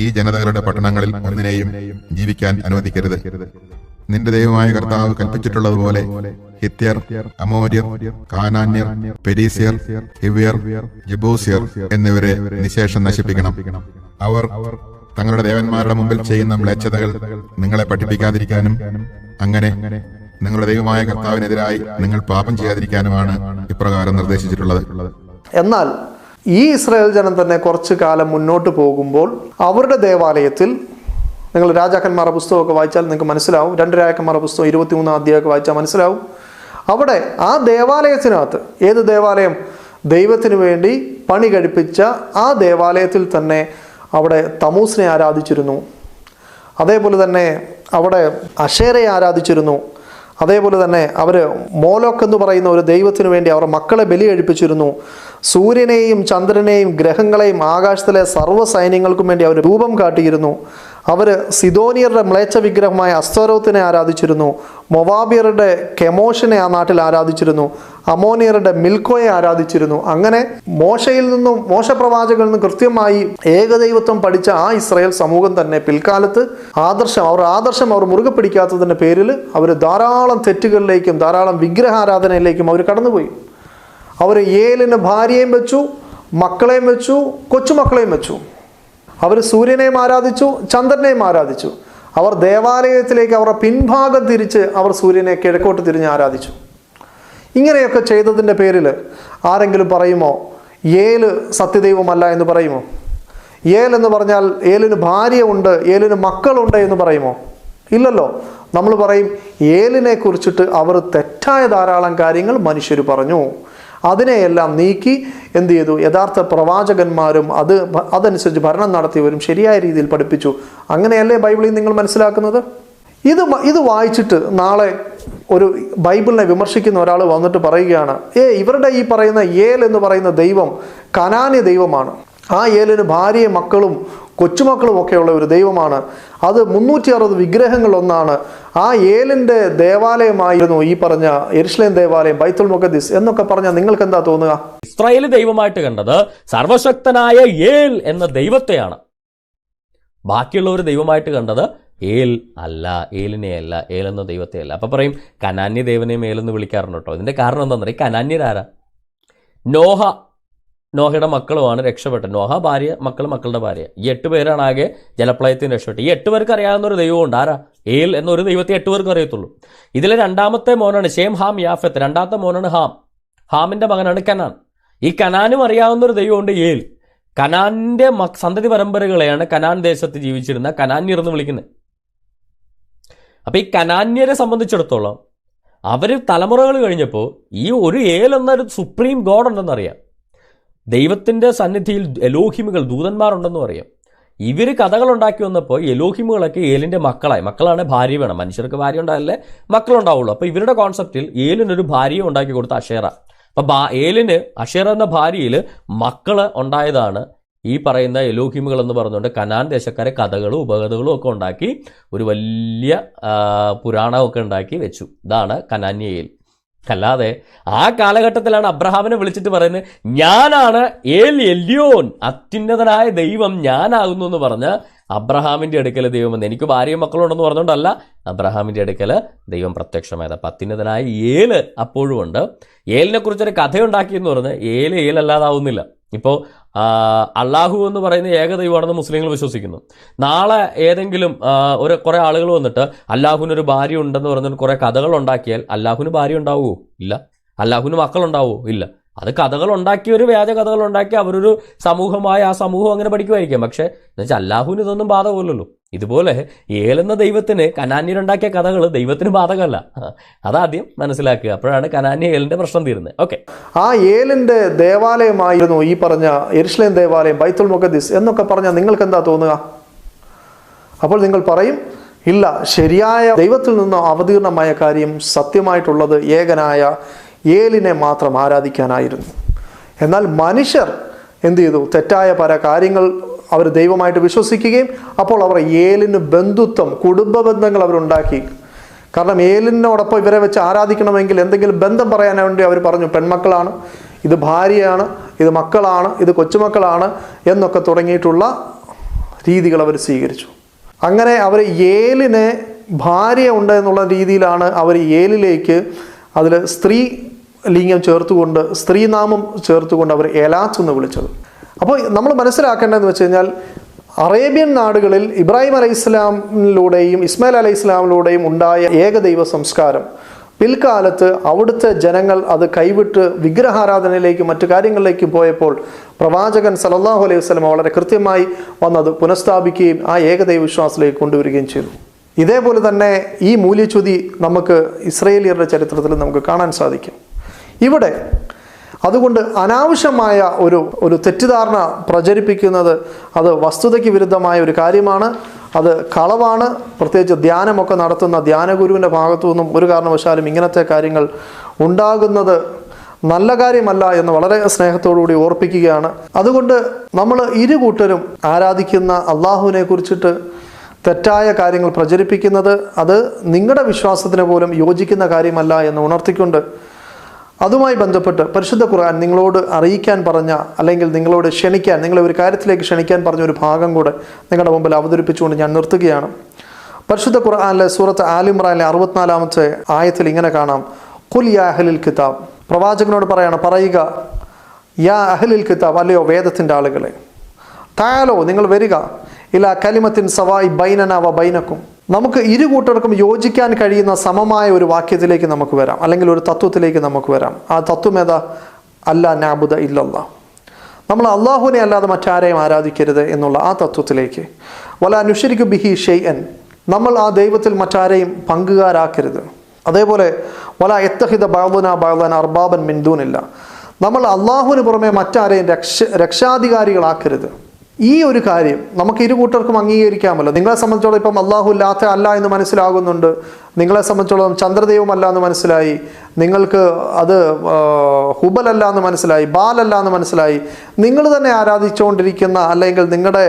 ഈ ജനതകളുടെ പട്ടണങ്ങളിൽ ഒന്നിനെയും ജീവിക്കാൻ അനുവദിക്കരുത്. നിന്റെ ദൈവമായ കർത്താവ് കൽപ്പിച്ചിട്ടുള്ളതുപോലെ ഹിത്യർ, അമോര്യർ, കാനാന്യർ, പെരീസ്യർ, ഹിവ്യർ, ജബൂസ്യർ എന്നിവരെ നിശേഷം നശിപ്പിക്കണം. അവർ തങ്ങളുടെ ദേവന്മാരുടെ മുമ്പിൽ ചെയ്യുന്ന മ്ലേച്ഛതകൾ നിങ്ങളെ പഠിപ്പിക്കാതിരിക്കാനും അങ്ങനെ നിങ്ങളുടെ ദൈവമായ കർത്താവിനെതിരായി നിങ്ങൾ പാപം ചെയ്യാതിരിക്കാനുമാണ് ഇപ്രകാരം നിർദ്ദേശിച്ചിട്ടുള്ളത്.
എന്നാൽ ഈ ഇസ്രായേൽ ജനം തന്നെ കുറച്ചു കാലം മുന്നോട്ട് പോകുമ്പോൾ അവരുടെ ദേവാലയത്തിൽ, നിങ്ങൾ രാജാക്കന്മാരുടെ പുസ്തകമൊക്കെ വായിച്ചാൽ നിങ്ങൾക്ക് മനസ്സിലാവും, 2 രാജാക്കന്മാരുടെ പുസ്തകം 23 അധ്യായമൊക്കെ വായിച്ചാൽ മനസ്സിലാവും. അവിടെ ആ ദേവാലയത്തിനകത്ത്, ഏത് ദേവാലയം? ദൈവത്തിന് വേണ്ടി പണി കഴിപ്പിച്ച ആ ദേവാലയത്തിൽ തന്നെ അവിടെ തമൂസിനെ ആരാധിച്ചിരുന്നു. അതേപോലെ തന്നെ അവിടെ അശേരയെ ആരാധിച്ചിരുന്നു. അതേപോലെ തന്നെ അവർ മോലോക്ക് എന്ന് പറയുന്ന ഒരു ദൈവത്തിനു വേണ്ടി അവർ മക്കളെ ബലി കഴിപ്പിച്ചിരുന്നു. സൂര്യനെയും ചന്ദ്രനെയും ഗ്രഹങ്ങളെയും ആകാശത്തിലെ സർവ്വ സൈന്യങ്ങൾക്കും വേണ്ടി അവർ രൂപം കാട്ടിയിരുന്നു. അവർ സിദോനിയരുടെ മ്ലേച്ഛ വിഗ്രഹമായ അസ്തോരോത്തിനെ ആരാധിച്ചിരുന്നു. മൊവാബിയറുടെ കെമോഷിനെ ആ നാട്ടിൽ ആരാധിച്ചിരുന്നു. അമോനിയറുടെ മിൽക്കോയെ ആരാധിച്ചിരുന്നു. അങ്ങനെ മോശയിൽ നിന്നും, മോശ പ്രവാചകരിൽ നിന്നും കൃത്യമായി ഏകദൈവത്വം പഠിച്ച ആ ഇസ്രായേൽ സമൂഹം തന്നെ പിൽക്കാലത്ത് ആദർശം അവർ മുറുകെ പിടിക്കാത്തതിൻ്റെ പേരിൽ അവർ ധാരാളം തെറ്റുകളിലേക്കും ധാരാളം വിഗ്രഹാരാധനയിലേക്കും അവർ കടന്നുപോയി. അവർ ഏലിന് ഭാര്യയും വെച്ചു, മക്കളെയും വെച്ചു, കൊച്ചുമക്കളെയും വെച്ചു. അവർ സൂര്യനെയും ആരാധിച്ചു, ചന്ദ്രനെയും ആരാധിച്ചു. അവർ ദേവാലയത്തിലേക്ക് അവരുടെ പിൻഭാഗം തിരിച്ച് അവർ സൂര്യനെ കിഴക്കോട്ട് തിരിഞ്ഞ് ആരാധിച്ചു. ഇങ്ങനെയൊക്കെ ചെയ്തതിൻ്റെ പേരിൽ ആരെങ്കിലും പറയുമോ ഏല് സത്യദൈവമല്ല എന്ന് പറയുമോ? എന്ന് പറഞ്ഞാൽ ഏലിന് ഭാര്യ ഉണ്ട്, ഏലിന് മക്കളുണ്ട് എന്ന് പറയുമോ? ഇല്ലല്ലോ. നമ്മൾ പറയും ഏലിനെ കുറിച്ചിട്ട് അവർ തെറ്റായ ധാരാളം കാര്യങ്ങൾ മനുഷ്യർ പറഞ്ഞു. അതിനെയെല്ലാം നീക്കി എന്ത് ചെയ്തു? യഥാർത്ഥ പ്രവാചകന്മാരും അതനുസരിച്ച് ഭരണം നടത്തിയവരും ശരിയായ രീതിയിൽ പഠിപ്പിച്ചു. അങ്ങനെയല്ലേ ബൈബിളിൽ നിങ്ങൾ മനസ്സിലാക്കുന്നത്? ഇത് വായിച്ചിട്ട് നാളെ ഒരു ബൈബിളിനെ വിമർശിക്കുന്ന ഒരാൾ വന്നിട്ട് പറയുകയാണ്, ഇവരുടെ ഈ പറയുന്ന എന്ന് പറയുന്ന ദൈവം കനാന്യ ദൈവമാണ്. ആ ഏലിന് ഭാര്യയും മക്കളും കൊച്ചുമക്കളും ഒക്കെയുള്ള ഒരു ദൈവമാണ്. അത് 360 വിഗ്രഹങ്ങളൊന്നാണ്. ആ ഏലിൻ്റെ ദേവാലയമായിരുന്നു ഈ പറഞ്ഞ യെരുശലേം ദേവാലയം, ബൈത്തുൽ മുഖദ്ദിസ് എന്നൊക്കെ പറഞ്ഞാൽ നിങ്ങൾക്ക് എന്താ തോന്നുക?
ഇസ്രായേൽ ദൈവമായിട്ട് കണ്ടത് സർവശക്തനായ ഏൽ എന്ന ദൈവത്തെയാണ്. ബാക്കിയുള്ളവർ ദൈവമായിട്ട് കണ്ടത് ഏൽ അല്ല, ഏലിനെ അല്ല, ഏൽ എന്ന ദൈവത്തെ അല്ല. അപ്പൊ പറയും കനാന്യ ദേവനെയും ഏലെന്ന് വിളിക്കാറുണ്ട് കേട്ടോ. ഇതിന്റെ കാരണം എന്താണെന്ന് പറയും, കനാന്യരാരാ? നോഹയുടെ മക്കളുമാണ് രക്ഷപ്പെട്ടത്. നോഹ ഭാര്യ, മക്കളുടെ ഭാര്യ. ഈ 8 പേരാണ് ആകെ ജലപ്രളയത്തിന് രക്ഷപ്പെട്ടത്. ഈ 8 പേർക്ക് അറിയാവുന്ന ഒരു ദൈവമുണ്ട്. ആരാ? ഏൽ എന്നൊരു ദൈവത്തെ 8 പേർക്ക് അറിയത്തുള്ളൂ. ഇതിലെ 2ാമത്തെ മോനാണ് ഷേം, ഹാം, യാഫത്ത്. 2ാമത്തെ മോനാണ് ഹാം. ഹാമിന്റെ മകനാണ് കനാൻ. ഈ കനാനും അറിയാവുന്ന ഒരു ദൈവമുണ്ട് ഏൽ. കനാന്റെ സന്തതി പരമ്പരകളെയാണ് കനാൻ ദേശത്ത് ജീവിച്ചിരുന്ന കനാന്യർ എന്ന് വിളിക്കുന്നത്. അപ്പൊ ഈ കനാന്യരെ സംബന്ധിച്ചിടത്തോളം അവര് തലമുറകൾ കഴിഞ്ഞപ്പോൾ ഈ ഒരു ഏൽ എന്നൊരു സുപ്രീം ഗോഡ് ഉണ്ടെന്നറിയാം. ദൈവത്തിന്റെ സന്നിധിയിൽ എലോഹിമുകൾ, ദൂതന്മാരുണ്ടെന്നും അറിയാം. ഇവർ കഥകൾ ഉണ്ടാക്കി വന്നപ്പോൾ എലോഹിമുകളൊക്കെ ഏലിന്റെ മക്കളാണ്. ഭാര്യ വേണം, മനുഷ്യർക്ക് ഭാര്യ ഉണ്ടായാലേ മക്കളുണ്ടാവുള്ളൂ. അപ്പൊ ഇവരുടെ കോൺസെപ്റ്റിൽ ഏലിനൊരു ഭാര്യയെ ഉണ്ടാക്കി കൊടുത്ത അഷേറ. അപ്പൊ ഏലിന് അഷേറ എന്ന ഭാര്യയിൽ മക്കള് ഉണ്ടായതാണ് ഈ പറയുന്ന എലോഹിമുകൾ എന്ന് പറഞ്ഞുകൊണ്ട് കനാൻ ദേശക്കാരെ കഥകളും ഉപകഥകളും ഒക്കെ ഉണ്ടാക്കി ഒരു വലിയ പുരാണമൊക്കെ ഉണ്ടാക്കി വെച്ചു. ഇതാണ് കനാന്യ ഏൽ. അല്ലാതെ ആ കാലഘട്ടത്തിലാണ് അബ്രഹാമിനെ വിളിച്ചിട്ട് പറയുന്നത് ഞാനാണ് ഏൽ എല്യോൻ, അത്യുന്നതനായ ദൈവം ഞാനാകുന്നു എന്ന് പറഞ്ഞ് അബ്രഹാമിന്റെ അടുക്കൽ ദൈവം വന്ന് എനിക്ക് ഭാര്യയും മക്കളുണ്ടെന്ന് പറഞ്ഞുകൊണ്ടല്ല അബ്രഹാമിന്റെ അടുക്കൽ ദൈവം പ്രത്യക്ഷമായത്. അപ്പം അത്യുന്നതനായ ഏല് അപ്പോഴും ഉണ്ട്. ഏലിനെ കുറിച്ചൊരു കഥയുണ്ടാക്കിയെന്ന് പറഞ്ഞ് ഏലല്ലാതാവുന്നില്ല. ഇപ്പോൾ അള്ളാഹു എന്ന് പറയുന്ന ഏകദൈവമാണെന്ന് മുസ്ലിങ്ങൾ വിശ്വസിക്കുന്നു. നാളെ ഏതെങ്കിലും കുറെ ആളുകൾ വന്നിട്ട് അള്ളാഹുവിനൊരു ഭാര്യ ഉണ്ടെന്ന് പറഞ്ഞിട്ട് കുറെ കഥകൾ ഉണ്ടാക്കിയാൽ അള്ളാഹുവിന് ഭാര്യ ഉണ്ടാവുമോ? ഇല്ല. അള്ളാഹുവിന് മക്കളുണ്ടാവുമോ? ഇല്ല. അത് കഥകൾ ഉണ്ടാക്കി, ഒരു വ്യാജ കഥകൾ ഉണ്ടാക്കി അവരൊരു സമൂഹമായ ആ സമൂഹം അങ്ങനെ പഠിക്കുമായിരിക്കാം. പക്ഷെ എന്നുവെച്ചാൽ അള്ളാഹുവിന് ഇതൊന്നും ബാധകമല്ലല്ലോ. ഇതുപോലെ ഏലെന്ന ദൈവത്തിന് കനാന്യരുണ്ടാക്കിയ കഥകൾ ദൈവത്തിന് ബാധകമല്ല. അതാദ്യം മനസ്സിലാക്കുക. അപ്പോഴാണ് കനാന്യ ഏലിന്റെ പ്രശ്നം തീരുന്നത്. ഓക്കെ,
ആ ഏലിന്റെ ദേവാലയമായിരുന്നു ഈ പറഞ്ഞ യെരുശലേം ദേവാലയം, ബൈത്തുൽ മുഖദ്ദിസ് എന്നൊക്കെ പറഞ്ഞാൽ നിങ്ങൾക്ക് എന്താ തോന്നുക? അപ്പോൾ നിങ്ങൾ പറയും ഇല്ല, ശരിയായ ദൈവത്തിൽ നിന്ന് അവതീർണമായ കാര്യം സത്യമായിട്ടുള്ളത് ഏകനായ ഏലിനെ മാത്രം ആരാധിക്കാനായിരുന്നു. എന്നാൽ മനുഷ്യർ എന്ത് ചെയ്തു? തെറ്റായ പല കാര്യങ്ങൾ അവർ ദൈവമായിട്ട് വിശ്വസിക്കുകയും അപ്പോൾ അവർ ഏലിന് ബന്ധുത്വം, കുടുംബ ബന്ധങ്ങൾ അവരുണ്ടാക്കി. കാരണം ഏലിനോടൊപ്പം ഇവരെ വെച്ച് ആരാധിക്കണമെങ്കിൽ എന്തെങ്കിലും ബന്ധം പറയാൻ വേണ്ടി അവർ പറഞ്ഞു പെൺമക്കളാണ്, ഇത് ഭാര്യയാണ്, ഇത് മക്കളാണ്, ഇത് കൊച്ചുമക്കളാണ് എന്നൊക്കെ തുടങ്ങിയിട്ടുള്ള രീതികൾ അവർ സ്വീകരിച്ചു. അങ്ങനെ അവർ ഏലിനെ ഭാര്യ ഉണ്ട് എന്നുള്ള രീതിയിലാണ് അവർ ഏലിലേക്ക് അതിൽ സ്ത്രീ ലിംഗം ചേർത്തുകൊണ്ട്, സ്ത്രീനാമം ചേർത്തുകൊണ്ട് അവർ എലാത്ത് എന്ന് വിളിച്ചത്. അപ്പോൾ നമ്മൾ മനസ്സിലാക്കേണ്ടതെന്ന് വെച്ച് കഴിഞ്ഞാൽ അറേബ്യൻ നാടുകളിൽ ഇബ്രാഹിം അലൈഹി ഇസ്ലാമിലൂടെയും ഇസ്മായിൽ അലൈഹി ഇസ്ലാമിലൂടെയും ഉണ്ടായ ഏകദൈവ സംസ്കാരം പിൽക്കാലത്ത് അവിടുത്തെ ജനങ്ങൾ അത് കൈവിട്ട് വിഗ്രഹാരാധനയിലേക്കും മറ്റു കാര്യങ്ങളിലേക്കും പോയപ്പോൾ പ്രവാചകൻ സല്ലല്ലാഹു അലൈഹി വസല്ലം വളരെ കൃത്യമായി വന്നത് പുനഃസ്ഥാപിക്കുകയും ആ ഏകദൈവ വിശ്വാസത്തിലേക്ക് കൊണ്ടുവരികയും ചെയ്തു. ഇതേപോലെ തന്നെ ഈ മൂല്യച്യുതി നമുക്ക് ഇസ്രയേലിയരുടെ ചരിത്രത്തിൽ നമുക്ക് കാണാൻ സാധിക്കും. ഇവിടെ അതുകൊണ്ട് അനാവശ്യമായ ഒരു തെറ്റിദ്ധാരണ പ്രചരിപ്പിക്കുന്നത് അത് വസ്തുതയ്ക്ക് വിരുദ്ധമായ ഒരു കാര്യമാണ്, അത് കളവാണ്. പ്രത്യേകിച്ച് ധ്യാനമൊക്കെ നടത്തുന്ന ധ്യാനഗുരുവിൻ്റെ ഭാഗത്തു നിന്നും ഒരു കാരണവശാലും ഇങ്ങനത്തെ കാര്യങ്ങൾ ഉണ്ടാകുന്നത് നല്ല കാര്യമല്ല എന്ന് വളരെ സ്നേഹത്തോടുകൂടി ഓർപ്പിക്കുകയാണ്. അതുകൊണ്ട് നമ്മൾ ഇരു കൂട്ടരും ആരാധിക്കുന്ന അള്ളാഹുവിനെ കുറിച്ചിട്ട് തെറ്റായ കാര്യങ്ങൾ പ്രചരിപ്പിക്കുന്നത് അത് നിങ്ങളുടെ വിശ്വാസത്തിന് പോലും യോജിക്കുന്ന കാര്യമല്ല എന്ന് ഉണർത്തിക്കൊണ്ട് അതുമായി ബന്ധപ്പെട്ട് പരിശുദ്ധ ഖുർആൻ നിങ്ങളോട് അറിയിക്കാൻ പറഞ്ഞ, അല്ലെങ്കിൽ നിങ്ങളോട് ക്ഷണിക്കാൻ, നിങ്ങളെ ഒരു കാര്യത്തിലേക്ക് ക്ഷണിക്കാൻ പറഞ്ഞ ഒരു ഭാഗം കൂടെ നിങ്ങളുടെ മുമ്പിൽ അവതരിപ്പിച്ചുകൊണ്ട് ഞാൻ നിർത്തുകയാണ്. പരിശുദ്ധ ഖുർആനിലെ സൂറത്ത് ആൽ ഇംറാനിലെ 64-ാമത്തെ ആയത്തിൽ ഇങ്ങനെ കാണാം, ഖുൽ യാ അഹ്ലൽ കിതാബ്, പ്രവാചകനോട് പറയുക, യാ അഹ്ലൽ കിതാബ്, അല്ലയോ വേദത്തിൻ്റെ ആളുകളെ, താലോ നിങ്ങൾ വരിക, ഇലാ കലിമത്തിൻ സവായി ബൈനന വ ബൈനക്കും, നമുക്ക് ഇരു കൂട്ടർക്കും യോജിക്കാൻ കഴിയുന്ന സമമായ ഒരു വാക്യത്തിലേക്ക് നമുക്ക് വരാം, അല്ലെങ്കിൽ ഒരു തത്വത്തിലേക്ക് നമുക്ക് വരാം. ആ തത്വം ഏതാ? അല്ലാ നഅ്ബുദ ഇല്ലല്ലാഹ്, നമ്മൾ അള്ളാഹുവിനെ അല്ലാതെ മറ്റാരെയും ആരാധിക്കരുത് എന്നുള്ള ആ തത്വത്തിലേക്ക്. വലാ നുശ്രികു ബിഹി ഷൈഅൻ, നമ്മൾ ആ ദൈവത്തിൽ മറ്റാരെയും പങ്കുകാരാക്കരുത്. അതേപോലെ വലാ യത്തഖിദ ബഅദുനാ ബഅദൻ അർബാബൻ മിൻ ദൂനില്ലാഹ്, നമ്മൾ അള്ളാഹുവിന് പുറമെ മറ്റാരെയും രക്ഷാധികാരികളാക്കരുത്. ഈ ഒരു കാര്യം നമുക്ക് ഇരു കൂട്ടർക്കും അംഗീകരിക്കാമല്ലോ. നിങ്ങളെ സംബന്ധിച്ചോളം ഇപ്പം അള്ളാഹു ലാത്ത അല്ല എന്ന് മനസ്സിലാകുന്നുണ്ട്, നിങ്ങളെ സംബന്ധിച്ചോളം ചന്ദ്രദൈവം അല്ല എന്ന് മനസ്സിലായി, നിങ്ങൾക്ക് അത് ഹുബലല്ല എന്ന് മനസ്സിലായി, ബാലല്ല എന്ന് മനസ്സിലായി. നിങ്ങൾ തന്നെ ആരാധിച്ചുകൊണ്ടിരിക്കുന്ന, അല്ലെങ്കിൽ നിങ്ങളുടെ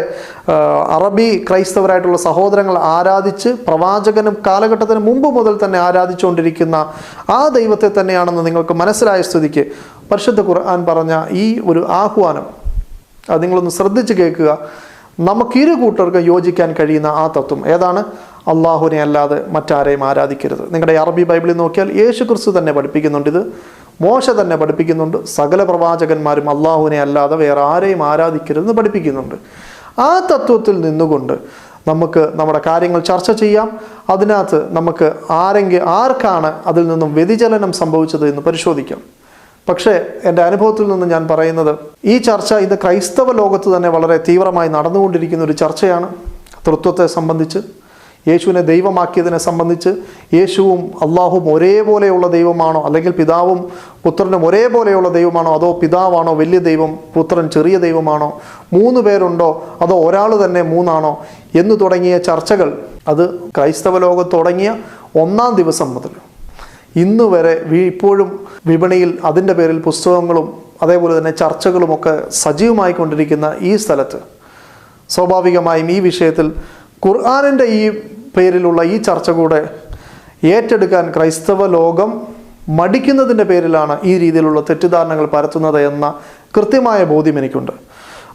അറബി ക്രൈസ്തവരായിട്ടുള്ള സഹോദരങ്ങൾ ആരാധിച്ച് പ്രവാചകനും കാലഘട്ടത്തിന് മുമ്പ് മുതൽ തന്നെ ആരാധിച്ചുകൊണ്ടിരിക്കുന്ന ആ ദൈവത്തെ തന്നെയാണെന്ന് നിങ്ങൾക്ക് മനസ്സിലായ സ്ഥിതിക്ക് പരിശുദ്ധ ഖുർആൻ പറഞ്ഞ ഈ ഒരു ആഹ്വാനം അത് നിങ്ങളൊന്ന് ശ്രദ്ധിച്ച് കേൾക്കുക. നമുക്കിരു കൂട്ടർക്ക് യോജിക്കാൻ കഴിയുന്ന ആ തത്വം ഏതാണ്? അള്ളാഹുവിനെ അല്ലാതെ മറ്റാരെയും ആരാധിക്കരുത്. നിങ്ങളുടെ അറബി ബൈബിളിൽ നോക്കിയാൽ യേശു ക്രിസ്തു തന്നെ പഠിപ്പിക്കുന്നുണ്ട്, ഇത് മോശ തന്നെ പഠിപ്പിക്കുന്നുണ്ട്, സകല പ്രവാചകന്മാരും അള്ളാഹുവിനെ അല്ലാതെ വേറെ ആരെയും ആരാധിക്കരുതെന്ന് പഠിപ്പിക്കുന്നുണ്ട്. ആ തത്വത്തിൽ നിന്നുകൊണ്ട് നമുക്ക് നമ്മുടെ കാര്യങ്ങൾ ചർച്ച ചെയ്യാം. അതിനകത്ത് നമുക്ക് ആർക്കാണ് അതിൽ നിന്നും വ്യതിചലനം സംഭവിച്ചത് എന്ന് പരിശോധിക്കാം. പക്ഷേ എൻ്റെ അനുഭവത്തിൽ നിന്ന് ഞാൻ പറയുന്നത്, ഈ ചർച്ച ഇന്ന് ക്രൈസ്തവ ലോകത്ത് തന്നെ വളരെ തീവ്രമായി നടന്നുകൊണ്ടിരിക്കുന്ന ഒരു ചർച്ചയാണ്. തൃത്വത്തെ സംബന്ധിച്ച്, യേശുവിനെ ദൈവമാക്കിയതിനെ സംബന്ധിച്ച്, യേശുവും അള്ളാഹുവും ഒരേപോലെയുള്ള ദൈവമാണോ, അല്ലെങ്കിൽ പിതാവും പുത്രനും ഒരേപോലെയുള്ള ദൈവമാണോ, അതോ പിതാവാണോ വലിയ ദൈവം, പുത്രൻ ചെറിയ ദൈവമാണോ, 3 പേരുണ്ടോ, അതോ ഒരാൾ തന്നെ 3ആണോ എന്ന് തുടങ്ങിയ ചർച്ചകൾ അത് ക്രൈസ്തവ ലോകത്ത് തുടങ്ങിയ 1-ാം ദിവസം മുതൽ ഇന്ന് വരെ ഇപ്പോഴും വിപണിയിൽ അതിൻ്റെ പേരിൽ പുസ്തകങ്ങളും അതേപോലെ തന്നെ ചർച്ചകളുമൊക്കെ സജീവമായി കൊണ്ടിരിക്കുന്ന ഈ സ്ഥലത്ത് സ്വാഭാവികമായും ഈ വിഷയത്തിൽ ഖുർആനിൻ്റെ ഈ പേരിലുള്ള ഈ ചർച്ച കൂടെ ഏറ്റെടുക്കാൻ ക്രൈസ്തവ ലോകം മടിക്കുന്നതിൻ്റെ പേരിലാണ് ഈ രീതിയിലുള്ള തെറ്റിദ്ധാരണകൾ പരത്തുന്നത് എന്ന കൃത്യമായ ബോധ്യം എനിക്കുണ്ട്.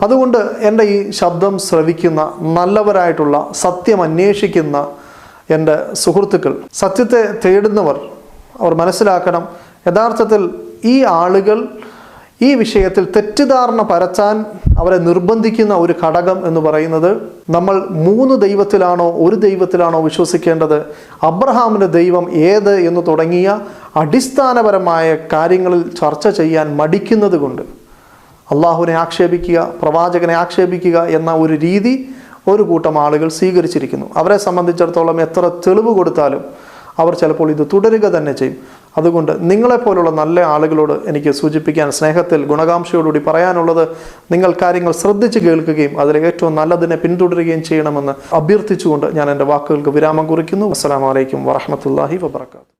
അതുകൊണ്ട് എൻ്റെ ഈ ശബ്ദം ശ്രവിക്കുന്ന നല്ലവരായിട്ടുള്ള, സത്യം അന്വേഷിക്കുന്ന എൻ്റെ സുഹൃത്തുക്കൾ, സത്യത്തെ തേടുന്നവർ, അവർ മനസ്സിലാക്കണം, യഥാർത്ഥത്തിൽ ഈ ആളുകൾ ഈ വിഷയത്തിൽ തെറ്റിദ്ധാരണ പരത്താൻ അവരെ നിർബന്ധിക്കുന്ന ഒരു ഘടകം എന്ന് പറയുന്നത്, നമ്മൾ 3 ദൈവത്തിലാണോ 1 ദൈവത്തിലാണോ വിശ്വസിക്കേണ്ടത്, അബ്രഹാമിൻ്റെ ദൈവം ഏത് എന്ന് തുടങ്ങിയ അടിസ്ഥാനപരമായ കാര്യങ്ങളിൽ ചർച്ച ചെയ്യാൻ മടിക്കുന്നത് കൊണ്ട് അള്ളാഹുവിനെ ആക്ഷേപിക്കുക, പ്രവാചകനെ ആക്ഷേപിക്കുക എന്ന ഒരു രീതി ഒരു കൂട്ടം ആളുകൾ സ്വീകരിച്ചിരിക്കുന്നു. അവരെ സംബന്ധിച്ചിടത്തോളം എത്ര തെളിവ് കൊടുത്താലും അവർ ചിലപ്പോൾ ഇത് തുടരുക തന്നെ ചെയ്യും. അതുകൊണ്ട് നിങ്ങളെപ്പോലുള്ള നല്ല ആളുകളോട് എനിക്ക് സൂചിപ്പിക്കാൻ, സ്നേഹത്തിൽ ഗുണകാംക്ഷയോടുകൂടി പറയാനുള്ളത്, നിങ്ങൾ കാര്യങ്ങൾ ശ്രദ്ധിച്ച് കേൾക്കുകയും അതിൽ ഏറ്റവും നല്ലതിനെ പിന്തുടരുകയും ചെയ്യണമെന്ന് അഭ്യർത്ഥിച്ചുകൊണ്ട് ഞാൻ എൻ്റെ വാക്കുകൾക്ക് വിരാമം കുറിക്കുന്നു. അസ്സലാമു അലൈക്കും വറഹ്മത്തുള്ളാഹി വബറകാതുഹു.